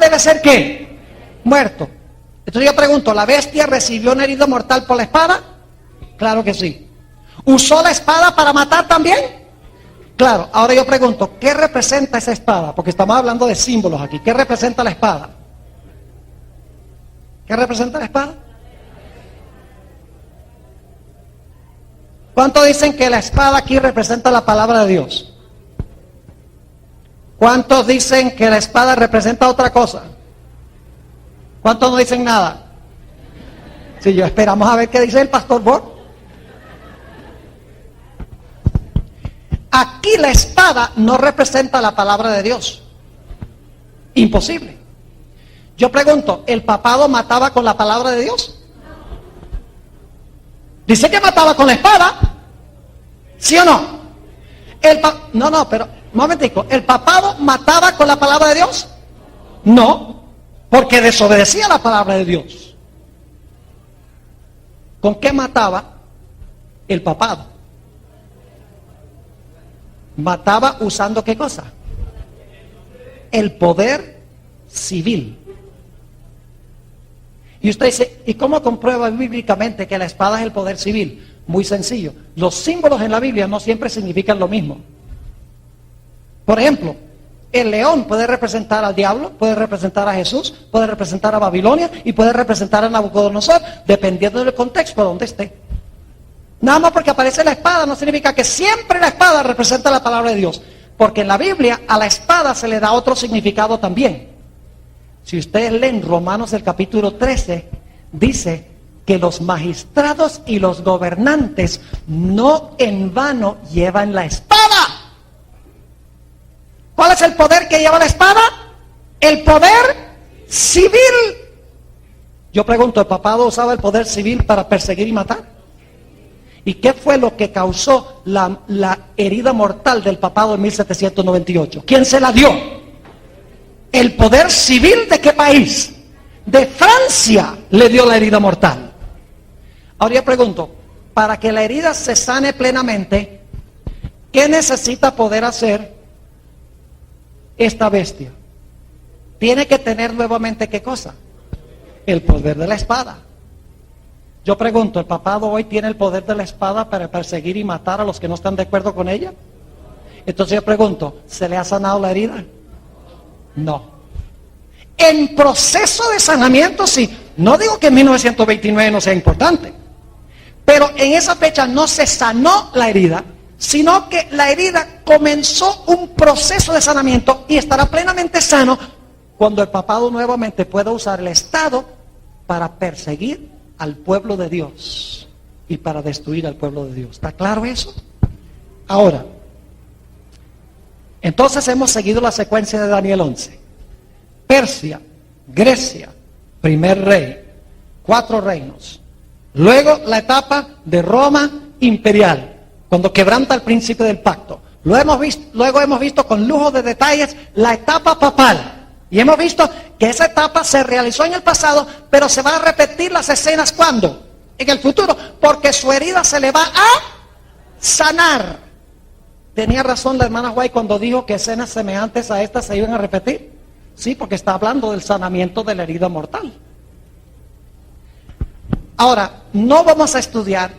debe ser ¿qué? Muerto. Entonces yo pregunto, ¿la bestia recibió una herida mortal por la espada? Claro que sí. ¿Usó la espada para matar también? Claro. Ahora yo pregunto, ¿qué representa esa espada? Porque estamos hablando de símbolos aquí. ¿Qué representa la espada? ¿Qué representa la espada? ¿Cuántos dicen que la espada aquí representa la palabra de Dios? ¿Cuántos dicen que la espada representa otra cosa? ¿Cuántos no dicen nada? Si yo esperamos a ver qué dice el pastor Borg. Aquí la espada no representa la palabra de Dios. Imposible. Yo pregunto, ¿el papado mataba con la palabra de Dios? Dice que mataba con la espada. ¿Sí o no? No, pero, un momentico. ¿El papado mataba con la palabra de Dios? No, porque desobedecía la palabra de Dios. ¿Con qué mataba el papado? Mataba usando ¿qué cosa? El poder civil. Y usted dice, ¿y cómo comprueba bíblicamente que la espada es el poder civil? Muy sencillo. Los símbolos en la Biblia no siempre significan lo mismo. Por ejemplo, el león puede representar al diablo, puede representar a Jesús, puede representar a Babilonia y puede representar a Nabucodonosor, dependiendo del contexto donde esté. Nada más porque aparece la espada no significa que siempre la espada representa la palabra de Dios. Porque en la Biblia a la espada se le da otro significado también. Si ustedes leen Romanos el capítulo 13, dice que los magistrados y los gobernantes no en vano llevan la espada. ¿Cuál es el poder que lleva la espada? El poder civil. Yo pregunto, ¿el papado usaba el poder civil para perseguir y matar? ¿Y qué fue lo que causó la herida mortal del papado en 1798? ¿Quién se la dio? ¿El poder civil de qué país? De Francia le dio la herida mortal. Ahora yo pregunto, para que la herida se sane plenamente, ¿qué necesita poder hacer esta bestia? Tiene que tener nuevamente ¿qué cosa? El poder de la espada. Yo pregunto, ¿el papado hoy tiene el poder de la espada para perseguir y matar a los que no están de acuerdo con ella? Entonces yo pregunto, ¿se le ha sanado la herida? No. En proceso de sanamiento sí. No digo que en 1929 no sea importante, pero en esa fecha no se sanó la herida, sino que la herida comenzó un proceso de sanamiento y estará plenamente sano cuando el papado nuevamente pueda usar el Estado para perseguir al pueblo de Dios y para destruir al pueblo de Dios. ¿Está claro eso? Ahora, entonces hemos seguido la secuencia de Daniel 11. Persia, Grecia, primer rey, 4 reinos. Luego la etapa de Roma imperial, cuando quebranta el príncipe del pacto. Luego hemos visto con lujo de detalles la etapa papal. Y hemos visto que esa etapa se realizó en el pasado, pero se van a repetir las escenas ¿cuándo? En el futuro, porque su herida se le va a sanar. Tenía razón la hermana White cuando dijo que escenas semejantes a estas se iban a repetir. Sí, porque está hablando del sanamiento de la herida mortal. Ahora, no vamos a estudiar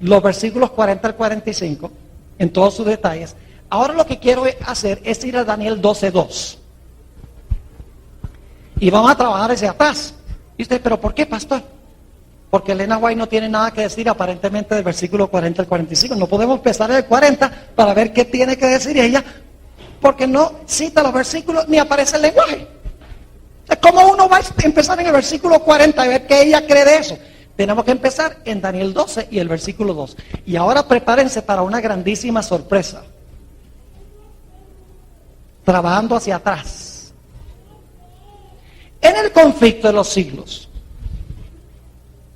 los versículos 40 al 45 en todos sus detalles. Ahora lo que quiero hacer es ir a Daniel 12:2. Y vamos a trabajar hacia atrás. Y usted, ¿pero por qué, pastor? Porque Elena White no tiene nada que decir aparentemente del versículo 40 al 45. No podemos empezar en el 40 para ver qué tiene que decir ella, porque no cita los versículos ni aparece el lenguaje. ¿Cómo uno va a empezar en el versículo 40 y ver qué ella cree de eso? Tenemos que empezar en Daniel 12 y el versículo 2. Y ahora prepárense para una grandísima sorpresa. Trabajando hacia atrás. En el conflicto de los siglos,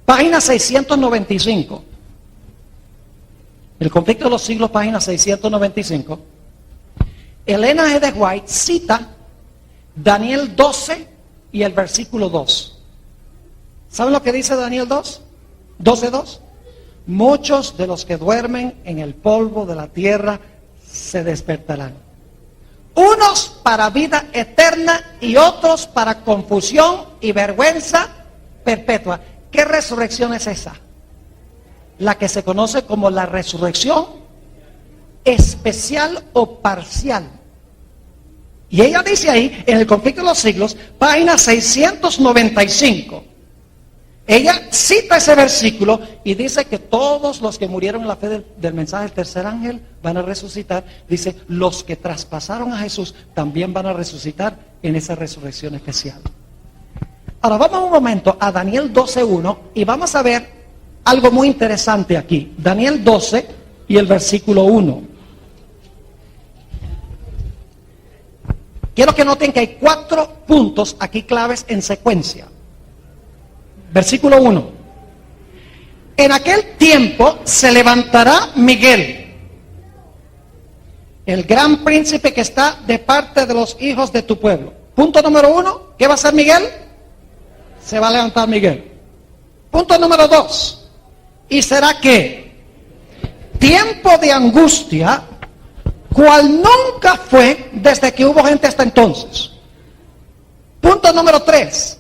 página 695. El conflicto de los siglos, página 695. Elena G. de White cita Daniel 12 y el versículo 2. ¿Saben lo que dice Daniel 2? 12:2. Muchos de los que duermen en el polvo de la tierra se despertarán. Unos para vida eterna y otros para confusión y vergüenza perpetua. ¿Qué resurrección es esa? La que se conoce como la resurrección especial o parcial. Y ella dice ahí, en el conflicto de los siglos, página 695. Ella cita ese versículo y dice que todos los que murieron en la fe del mensaje del tercer ángel van a resucitar. Dice, los que traspasaron a Jesús también van a resucitar en esa resurrección especial. Ahora vamos un momento a Daniel 12:1 y vamos a ver algo muy interesante aquí. Daniel 12 y el versículo 1. Quiero que noten que hay 4 puntos aquí claves en secuencia. Versículo 1. En aquel tiempo se levantará Miguel, el gran príncipe que está de parte de los hijos de tu pueblo. Punto número 1, ¿qué va a hacer Miguel? Se va a levantar Miguel. Punto número 2, y será que tiempo de angustia, cual nunca fue desde que hubo gente hasta entonces. Punto número 3,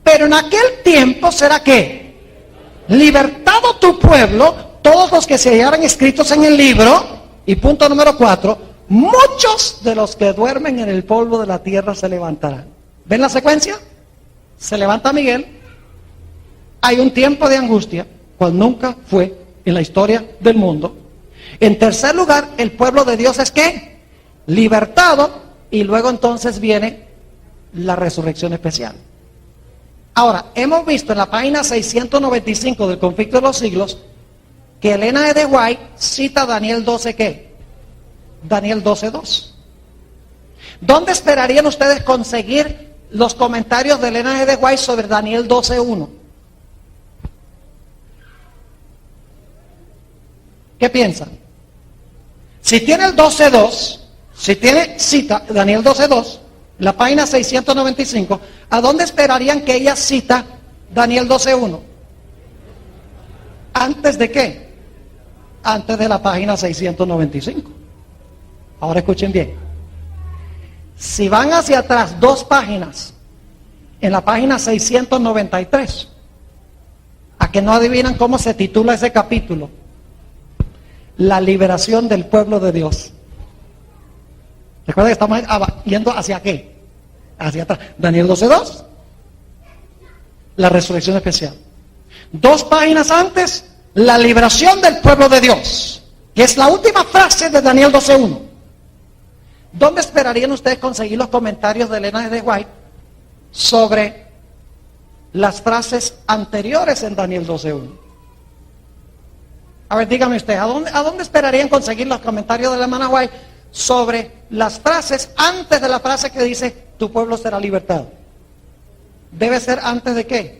pero en aquel tiempo será que libertado tu pueblo, todos los que se hallaran escritos en el libro. Y punto número 4, muchos de los que duermen en el polvo de la tierra se levantarán. ¿Ven la secuencia? Se levanta Miguel, hay un tiempo de angustia, cual nunca fue en la historia del mundo. En tercer lugar, el pueblo de Dios es ¿qué? Libertado, y luego entonces viene la resurrección especial. Ahora, hemos visto en la página 695 del conflicto de los siglos que Elena de White cita Daniel 12 ¿qué? Daniel 12:2. ¿Dónde esperarían ustedes conseguir los comentarios de Elena de White sobre Daniel 12:1? ¿Qué piensan? Si tiene el 12:2, si tiene cita Daniel 12:2, la página 695, ¿a dónde esperarían que ella cita Daniel 12:1? ¿Antes de qué? Antes de la página 695. Ahora escuchen bien. Si van hacia atrás 2 páginas, en la página 693, ¿a que no adivinan cómo se titula ese capítulo? La liberación del pueblo de Dios. Recuerda que estamos yendo hacia qué? Hacia atrás. Daniel 12:2. La resurrección especial. 2 páginas antes, la liberación del pueblo de Dios, que es la última frase de Daniel 12:1. ¿Dónde esperarían ustedes conseguir los comentarios de Elena de White sobre las frases anteriores en Daniel 12:1? A ver, dígame usted, ¿a dónde esperarían conseguir los comentarios de la hermana White sobre las frases antes de la frase que dice tu pueblo será libertado? ¿Debe ser antes de qué?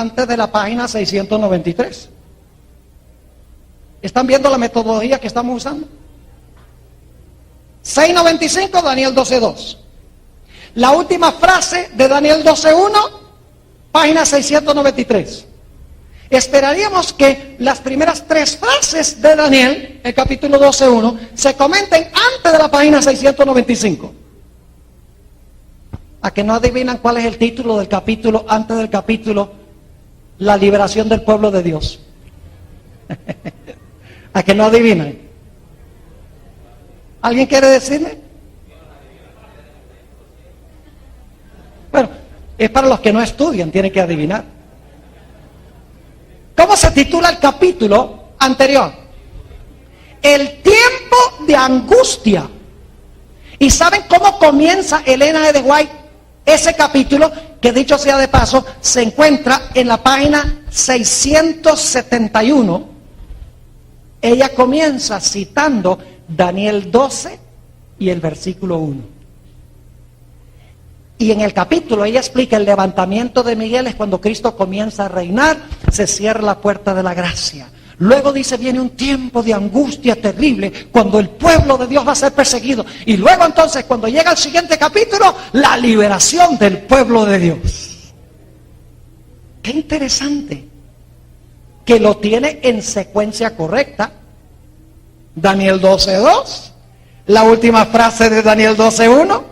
antes de la página 693. ¿Están viendo la metodología que estamos usando? 695, Daniel 12.2. La última frase de Daniel 12.1, página 693. Esperaríamos que las primeras tres frases de Daniel, el capítulo 12.1, se comenten antes de la página 695. ¿A que no adivinan cuál es el título del capítulo antes del capítulo? La liberación del pueblo de Dios. ¿A que no adivinan? ¿Alguien quiere decirme? Bueno, es para los que no estudian, tienen que adivinar. ¿Cómo se titula el capítulo anterior? El tiempo de angustia. ¿Y saben cómo comienza Elena G. de White ese capítulo? Que dicho sea de paso, se encuentra en la página 671. Ella comienza citando Daniel 12 y el versículo 1. Y en el capítulo ella explica el levantamiento de Miguel es cuando Cristo comienza a reinar, se cierra la puerta de la gracia. Luego dice, viene un tiempo de angustia terrible, cuando el pueblo de Dios va a ser perseguido. Y luego entonces, cuando llega el siguiente capítulo, la liberación del pueblo de Dios. Qué interesante, que lo tiene en secuencia correcta. Daniel 12.2, la última frase de Daniel 12.1,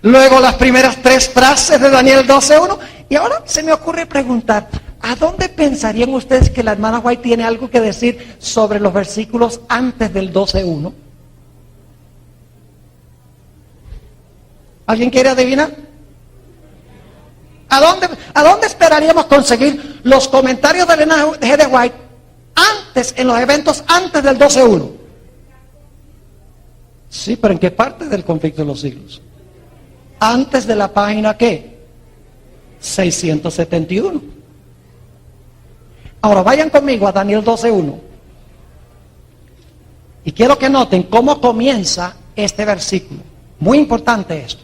luego las primeras tres frases de Daniel 12.1, y ahora se me ocurre preguntar, ¿a dónde pensarían ustedes que la hermana White tiene algo que decir sobre los versículos antes del 12.1? ¿Alguien quiere adivinar? ¿A dónde esperaríamos conseguir los comentarios de Elena G. de White antes, en los eventos antes del 12.1? Sí, pero ¿en qué parte del conflicto de los siglos? Antes de la página, ¿qué? 671. Ahora vayan conmigo a Daniel 12.1. Y quiero que noten cómo comienza este versículo. Muy importante esto.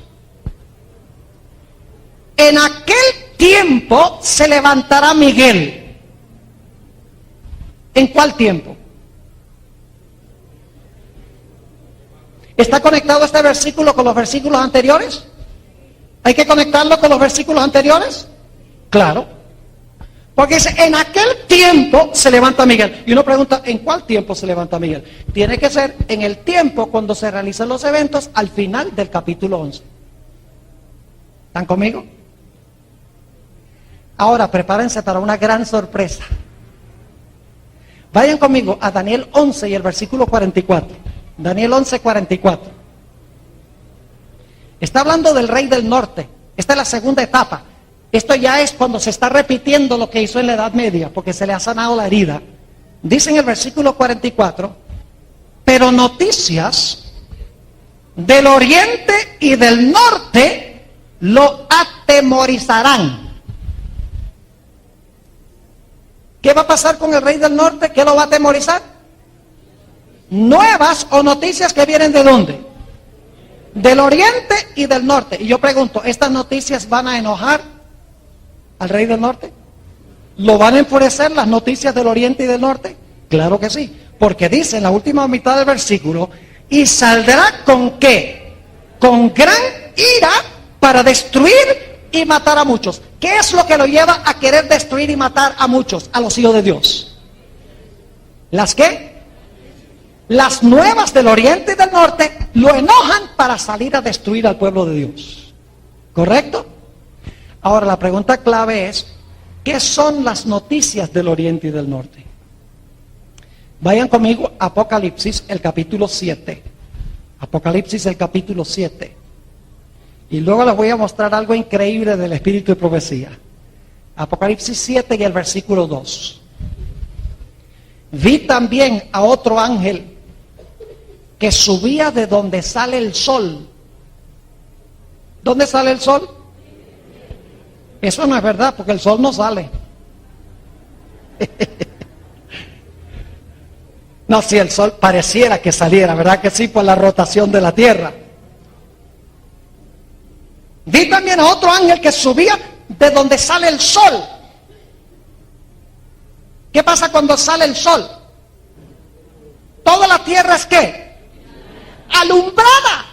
En aquel tiempo se levantará Miguel. ¿En cuál tiempo? ¿Está conectado este versículo con los versículos anteriores? ¿Hay que conectarlo con los versículos anteriores? Claro. Porque dice, en aquel tiempo se levanta Miguel. Y uno pregunta, ¿en cuál tiempo se levanta Miguel? Tiene que ser en el tiempo cuando se realizan los eventos al final del capítulo 11. ¿Están conmigo? Ahora prepárense para una gran sorpresa. Vayan conmigo a Daniel 11 y el versículo 44. Daniel 11, 44. Está hablando del rey del norte. Esta es la segunda etapa. Esto ya es cuando se está repitiendo lo que hizo en la Edad Media, porque se le ha sanado la herida. Dice en el versículo 44, pero noticias del oriente y del norte lo atemorizarán. ¿Qué va a pasar con el rey del norte? ¿Qué lo va a atemorizar? Nuevas o noticias que vienen ¿de dónde? Del oriente y del norte. Y yo pregunto, ¿estas noticias van a enojar al rey del norte? ¿Lo van a enfurecer las noticias del oriente y del norte? Claro que sí, porque dice en la última mitad del versículo, y saldrá con ¿qué? Con gran ira para destruir y matar a muchos. ¿Qué es lo que lo lleva a querer destruir y matar a muchos? A los hijos de Dios. ¿Las qué? Las nuevas del oriente y del norte lo enojan para salir a destruir al pueblo de Dios. ¿Correcto? Ahora la pregunta clave es, ¿qué son las noticias del oriente y del norte? Vayan conmigo a Apocalipsis, el capítulo 7. Apocalipsis, el capítulo 7. Y luego les voy a mostrar algo increíble del espíritu de profecía. Apocalipsis 7 y el versículo 2. Vi también a otro ángel que subía de donde sale el sol. ¿Dónde sale el sol? Eso no es verdad, porque el sol no sale. No, si el sol pareciera que saliera, ¿verdad que sí? Por la rotación de la tierra. Vi también a otro ángel que subía de donde sale el sol. ¿Qué pasa cuando sale el sol? Toda la tierra es ¿qué? Alumbrada.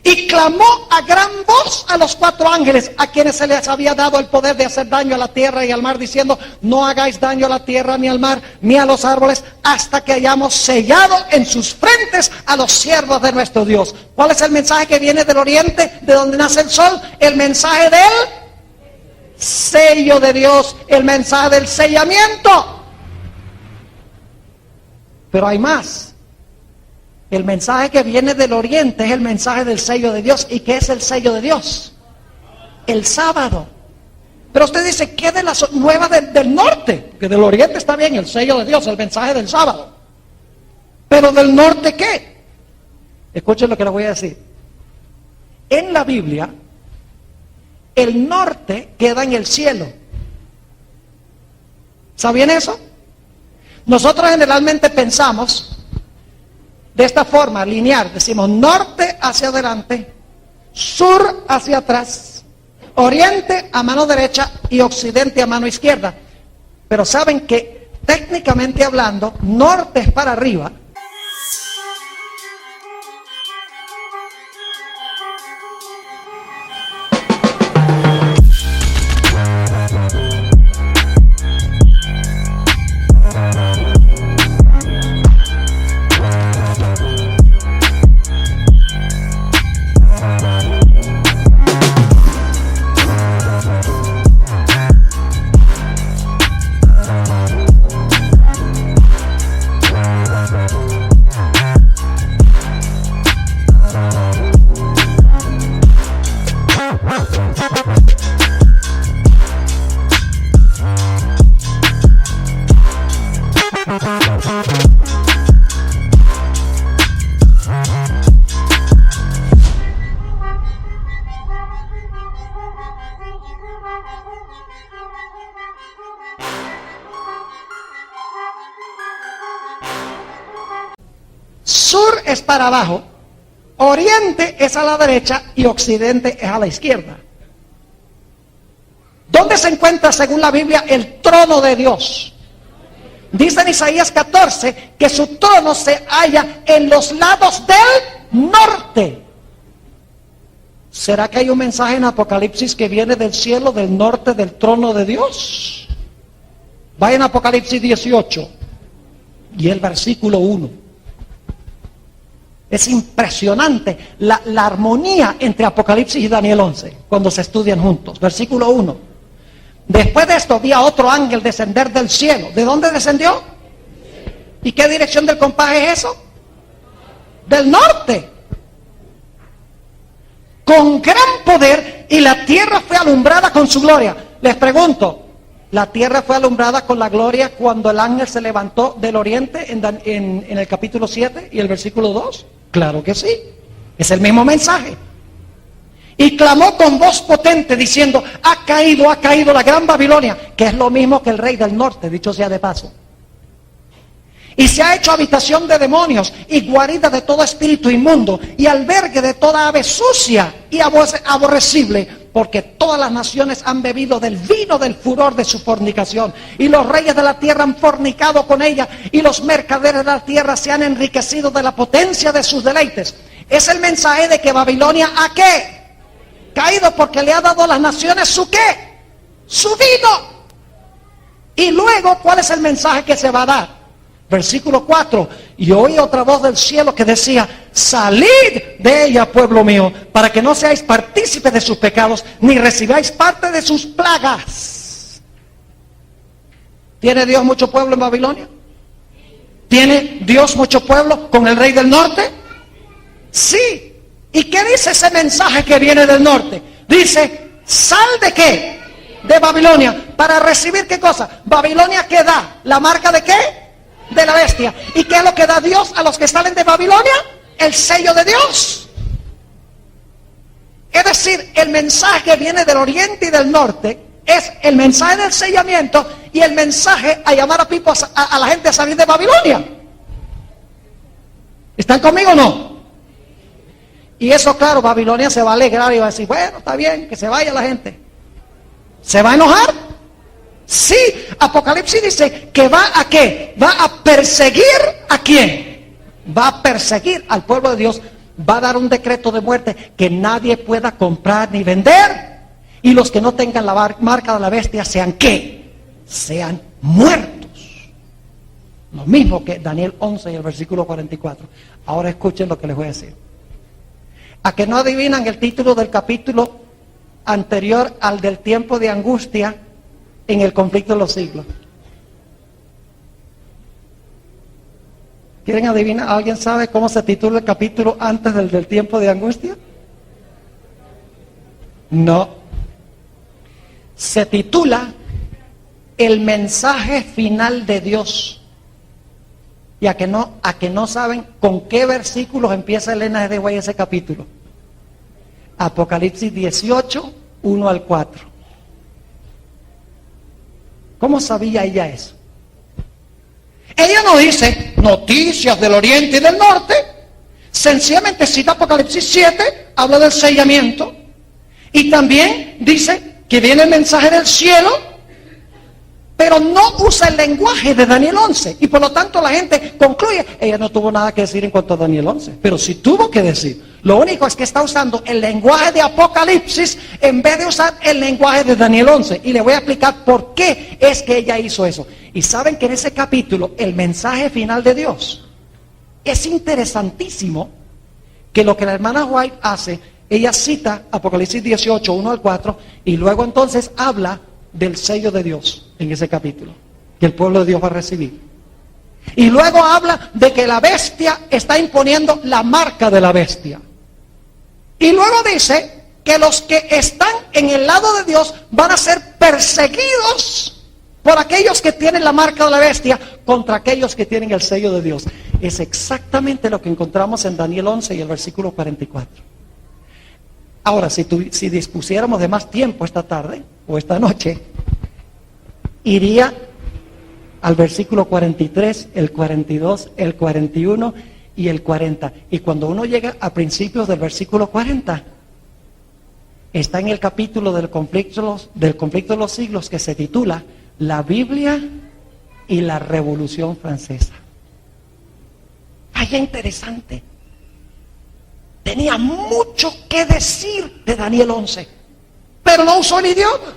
Y clamó a gran voz a los 4 ángeles, a quienes se les había dado el poder de hacer daño a la tierra y al mar, diciendo: no hagáis daño a la tierra, ni al mar, ni a los árboles, hasta que hayamos sellado en sus frentes a los siervos de nuestro Dios. ¿Cuál es el mensaje que viene del oriente, de donde nace el sol? El mensaje del sello de Dios, el mensaje del sellamiento. Pero hay más. El mensaje que viene del oriente es el mensaje del sello de Dios. ¿Y qué es el sello de Dios? El sábado. Pero usted dice, ¿qué de la nueva del norte? Que del oriente está bien, el sello de Dios, el mensaje del sábado. Pero del norte, ¿qué? Escuchen lo que les voy a decir. En la Biblia, el norte queda en el cielo. ¿Sabían eso? Nosotros generalmente pensamos de esta forma, lineal. Decimos norte hacia adelante, sur hacia atrás, oriente a mano derecha y occidente a mano izquierda. Pero saben que técnicamente hablando, norte es para arriba, sur es para abajo, oriente es a la derecha y occidente es a la izquierda. ¿Dónde se encuentra, según la Biblia, el trono de Dios? Dice en Isaías 14 que su trono se halla en los lados del norte. ¿Será que hay un mensaje en Apocalipsis que viene del cielo, del norte, del trono de Dios? Vayan a Apocalipsis 18 y el versículo 1. Es impresionante la armonía entre Apocalipsis y Daniel 11 cuando se estudian juntos. Versículo 1. Después de esto vi a otro ángel descender del cielo. ¿De dónde descendió? ¿Y qué dirección del compás es eso? Del norte. Con gran poder, y la tierra fue alumbrada con su gloria. Les pregunto, ¿la tierra fue alumbrada con la gloria cuando el ángel se levantó del oriente en el capítulo 7 y el versículo 2? Claro que sí. Es el mismo mensaje. Y clamó con voz potente diciendo: ha caído la gran Babilonia, que es lo mismo que el rey del norte, dicho sea de paso. Y se ha hecho habitación de demonios y guarida de todo espíritu inmundo y albergue de toda ave sucia y aborrecible, porque todas las naciones han bebido del vino del furor de su fornicación, y los reyes de la tierra han fornicado con ella, y los mercaderes de la tierra se han enriquecido de la potencia de sus deleites. Es el mensaje de que Babilonia ¿a qué? Caído, porque le ha dado a las naciones su ¿qué? Su vino. Y luego, ¿cuál es el mensaje que se va a dar? Versículo 4, y oí otra voz del cielo que decía: salid de ella, pueblo mío, para que no seáis partícipes de sus pecados, ni recibáis parte de sus plagas. ¿Tiene Dios mucho pueblo en Babilonia? ¿Tiene Dios mucho pueblo con el rey del norte? Sí. ¿Y qué dice ese mensaje que viene del norte? Dice: sal de qué? De Babilonia, para recibir ¿qué cosa? Babilonia, ¿qué da? ¿La marca de qué? De la bestia. ¿Y qué es lo que da Dios a los que salen de Babilonia? El sello de Dios. Es decir, el mensaje que viene del oriente y del norte es el mensaje del sellamiento y el mensaje a llamar a la gente a salir de Babilonia. ¿Están conmigo o no? Y eso, claro, Babilonia se va a alegrar y va a decir: bueno, está bien, que se vaya la gente. ¿Se va a enojar? Sí, Apocalipsis dice que va a ¿qué? Va a perseguir ¿a quién? Va a perseguir al pueblo de Dios. Va a dar un decreto de muerte que nadie pueda comprar ni vender. Y los que no tengan la marca de la bestia sean ¿qué? Sean muertos. Lo mismo que Daniel 11 y el versículo 44. Ahora escuchen lo que les voy a decir. ¿A que no adivinan el título del capítulo anterior al del tiempo de angustia en el conflicto de los siglos? ¿Quieren adivinar? ¿Alguien sabe cómo se titula el capítulo antes del tiempo de angustia? No. Se titula El mensaje final de Dios. Y a que no saben con qué versículos empieza el NGDY ese capítulo. Apocalipsis 18, 1 al 4. ¿Cómo sabía ella eso? Ella no dice noticias del oriente y del norte. Sencillamente cita Apocalipsis 7, habla del sellamiento. Y también dice que viene el mensaje del cielo. Pero no usa el lenguaje de Daniel 11. Y por lo tanto la gente concluye, ella no tuvo nada que decir en cuanto a Daniel 11. Pero sí tuvo que decir. Lo único es que está usando el lenguaje de Apocalipsis en vez de usar el lenguaje de Daniel 11. Y le voy a explicar por qué es que ella hizo eso. Y saben que en ese capítulo, el mensaje final de Dios, es interesantísimo que lo que la hermana White hace, ella cita Apocalipsis 18, 1 al 4, y luego entonces habla del sello de Dios en ese capítulo, que el pueblo de Dios va a recibir. Y luego habla de que la bestia está imponiendo la marca de la bestia. Y luego dice que los que están en el lado de Dios van a ser perseguidos por aquellos que tienen la marca de la bestia contra aquellos que tienen el sello de Dios. Es exactamente lo que encontramos en Daniel 11 y el versículo 44. Ahora, si dispusiéramos de más tiempo esta tarde o esta noche, iría al versículo 43, el 42, el 41 y el 40. Y cuando uno llega a principios del versículo 40, está en el capítulo del conflicto de los siglos que se titula La Biblia y la Revolución Francesa. Vaya interesante. Tenía mucho que decir de Daniel 11, pero no usó el idioma,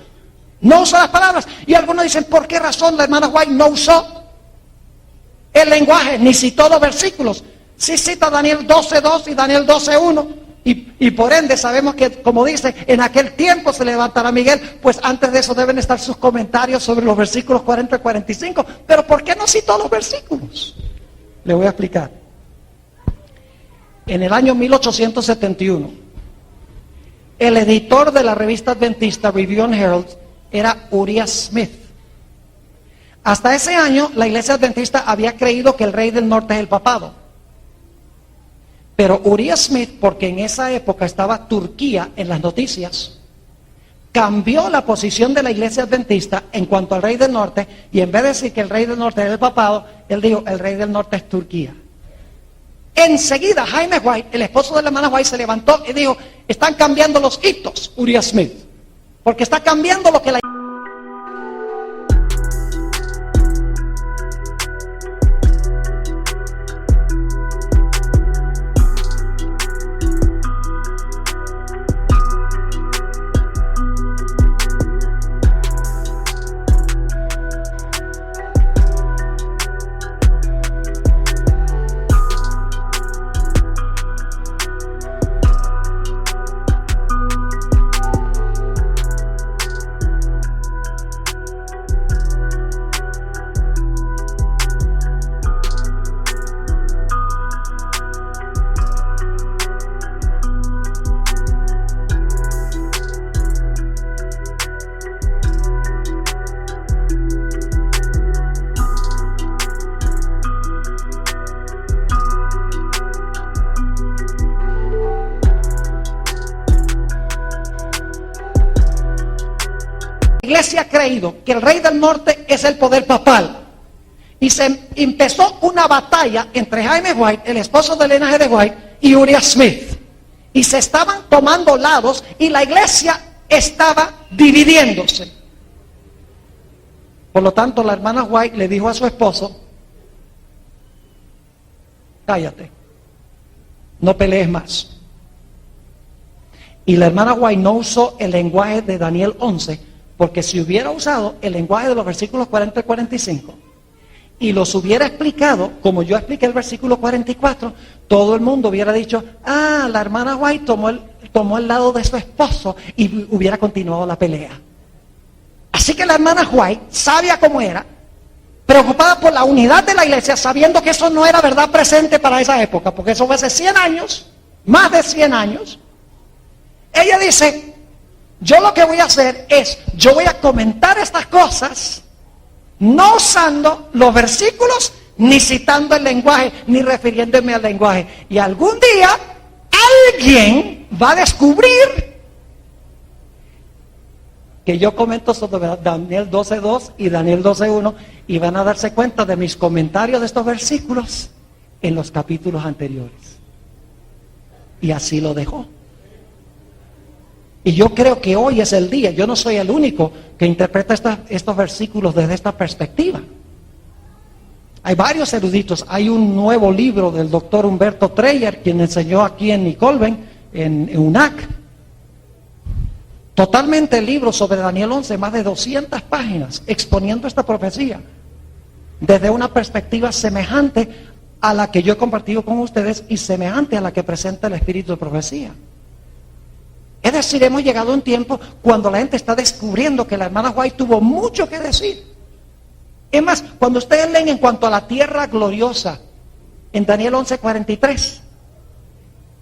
no usó las palabras. Y algunos dicen, ¿por qué razón la hermana White no usó el lenguaje, ni citó los versículos? Sí cita Daniel 12:2 y Daniel 12:1, y por ende sabemos que, como dice, en aquel tiempo se levantará Miguel. Pues antes de eso deben estar sus comentarios sobre los versículos 40 y 45. Pero ¿por qué no citó los versículos? Le voy a explicar. En el año 1871, el editor de la revista adventista Review and Herald era Uriah Smith. Hasta ese año, la iglesia adventista había creído que el rey del norte es el papado. Pero Uriah Smith, porque en esa época estaba Turquía en las noticias, cambió la posición de la iglesia adventista en cuanto al rey del norte, y en vez de decir que el rey del norte es el papado, él dijo, el rey del norte es Turquía. Enseguida Jaime White, el esposo de la hermana White, se levantó y dijo, están cambiando los hitos, Uriah Smith, porque está cambiando lo que la... La iglesia ha creído que el rey del norte es el poder papal, y se empezó una batalla entre Jaime White, el esposo de Elena G. White, y Uriah Smith, y se estaban tomando lados y la iglesia estaba dividiéndose. Por lo tanto, la hermana White le dijo a su esposo: cállate, no pelees más. Y la hermana White no usó el lenguaje de Daniel 11, porque si hubiera usado el lenguaje de los versículos 40 y 45, y los hubiera explicado, como yo expliqué el versículo 44, todo el mundo hubiera dicho: ah, la hermana White tomó el lado de su esposo, y hubiera continuado la pelea. Así que la hermana White, sabia como era, preocupada por la unidad de la iglesia, sabiendo que eso no era verdad presente para esa época, porque eso fue hace 100 años, más de 100 años, ella dice: yo lo que voy a hacer es, yo voy a comentar estas cosas, no usando los versículos, ni citando el lenguaje, ni refiriéndome al lenguaje. Y algún día, alguien va a descubrir que yo comento sobre Daniel 12:2 y Daniel 12:1, y van a darse cuenta de mis comentarios de estos versículos en los capítulos anteriores. Y así lo dejó. Y yo creo que hoy es el día. Yo no soy el único que interpreta estos versículos desde esta perspectiva. Hay varios eruditos. Hay un nuevo libro del doctor Humberto Treyer, quien enseñó aquí en Nicolben, en UNAC. Totalmente el libro sobre Daniel 11, más de 200 páginas, exponiendo esta profecía desde una perspectiva semejante a la que yo he compartido con ustedes y semejante a la que presenta el espíritu de profecía. Es decir, hemos llegado a un tiempo cuando la gente está descubriendo que la hermana White tuvo mucho que decir. Es más, cuando ustedes leen en cuanto a la tierra gloriosa en Daniel 11:43,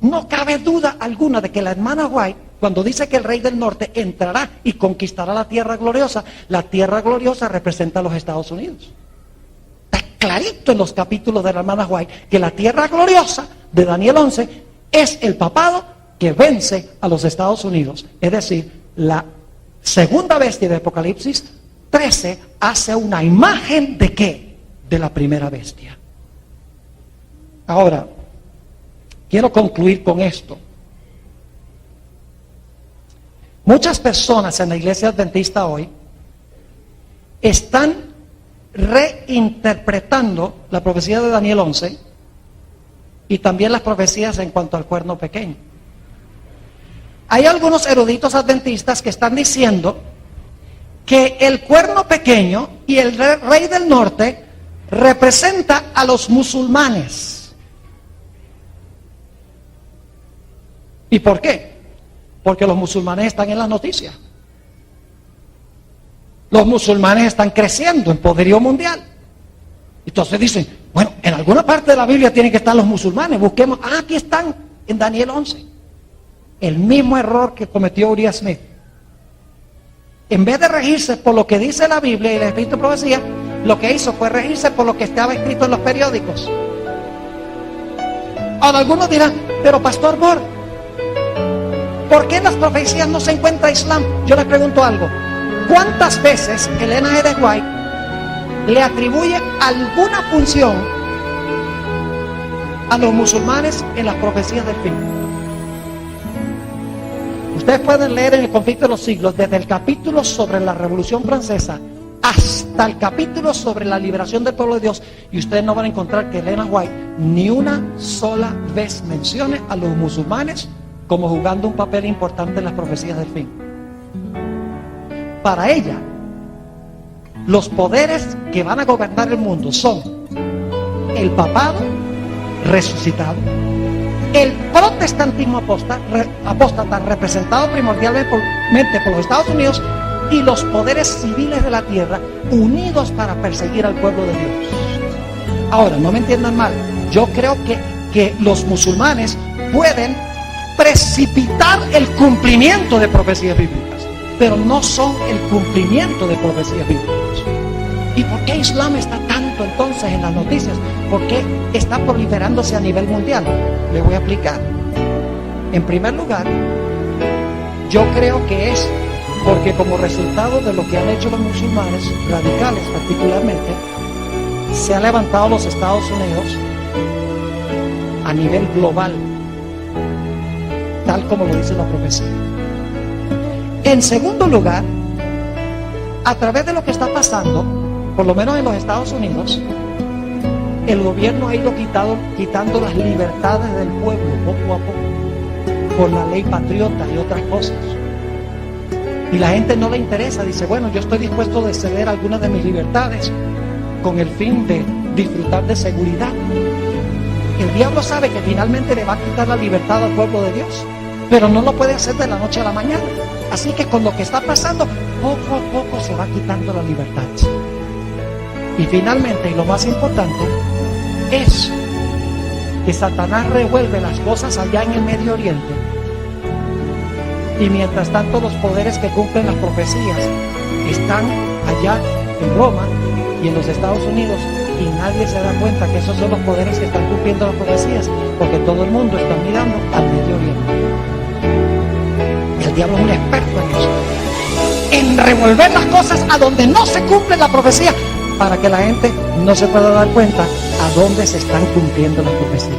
no cabe duda alguna de que la hermana White, cuando dice que el rey del norte entrará y conquistará la tierra gloriosa representa a los Estados Unidos. Está clarito en los capítulos de la hermana White que la tierra gloriosa de Daniel 11 es el papado que vence a los Estados Unidos. Es decir, la segunda bestia de Apocalipsis 13 hace una imagen ¿de qué? De la primera bestia. Ahora, quiero concluir con esto. Muchas personas en la iglesia adventista hoy están reinterpretando la profecía de Daniel 11 y también las profecías en cuanto al cuerno pequeño. Hay algunos eruditos adventistas que están diciendo que el cuerno pequeño y el rey del norte representa a los musulmanes. ¿Y por qué? Porque los musulmanes están en las noticias. Los musulmanes están creciendo en poderío mundial. Entonces dicen: bueno, en alguna parte de la Biblia tienen que estar los musulmanes, busquemos. Ah, aquí están, en Daniel 11. El mismo error que cometió Uriah Smith. En vez de regirse por lo que dice la Biblia y el espíritu de profecía, lo que hizo fue regirse por lo que estaba escrito en los periódicos. Ahora algunos dirán: pero Pastor Bor, ¿por qué en las profecías no se encuentra Islam? Yo les pregunto algo: ¿cuántas veces Elena G. de White le atribuye alguna función a los musulmanes en las profecías del fin? Ustedes pueden leer en el conflicto de los siglos, desde el capítulo sobre la Revolución Francesa hasta el capítulo sobre la liberación del pueblo de Dios, y ustedes no van a encontrar que Elena White ni una sola vez mencione a los musulmanes como jugando un papel importante en las profecías del fin. Para ella, los poderes que van a gobernar el mundo son el papado resucitado, el protestantismo apóstata representado primordialmente por los Estados Unidos, y los poderes civiles de la tierra unidos para perseguir al pueblo de Dios. Ahora, no me entiendan mal, yo creo que los musulmanes pueden precipitar el cumplimiento de profecías bíblicas, pero no son el cumplimiento de profecías bíblicas. ¿Y por qué Islam está tanto entonces en las noticias? ¿Por qué está proliferándose a nivel mundial? Le voy a explicar. En primer lugar, yo creo que es porque como resultado de lo que han hecho los musulmanes, radicales particularmente, se ha levantado los Estados Unidos a nivel global, tal como lo dice la profecía. En segundo lugar, a través de lo que está pasando, por lo menos en los Estados Unidos, el gobierno ha ido quitando las libertades del pueblo poco a poco, por la ley patriota y otras cosas. Y la gente no le interesa, dice, bueno, yo estoy dispuesto a ceder algunas de mis libertades con el fin de disfrutar de seguridad. El diablo sabe que finalmente le va a quitar la libertad al pueblo de Dios, pero no lo puede hacer de la noche a la mañana. Así que con lo que está pasando, poco a poco se va quitando la libertad. Y finalmente, y lo más importante, es que Satanás revuelve las cosas allá en el Medio Oriente, y mientras tanto los poderes que cumplen las profecías están allá en Roma y en los Estados Unidos, y nadie se da cuenta que esos son los poderes que están cumpliendo las profecías, porque todo el mundo está mirando al Medio Oriente. El diablo es un experto en eso, en revolver las cosas a donde no se cumple la profecía, para que la gente no se pueda dar cuenta a dónde se están cumpliendo las profecías.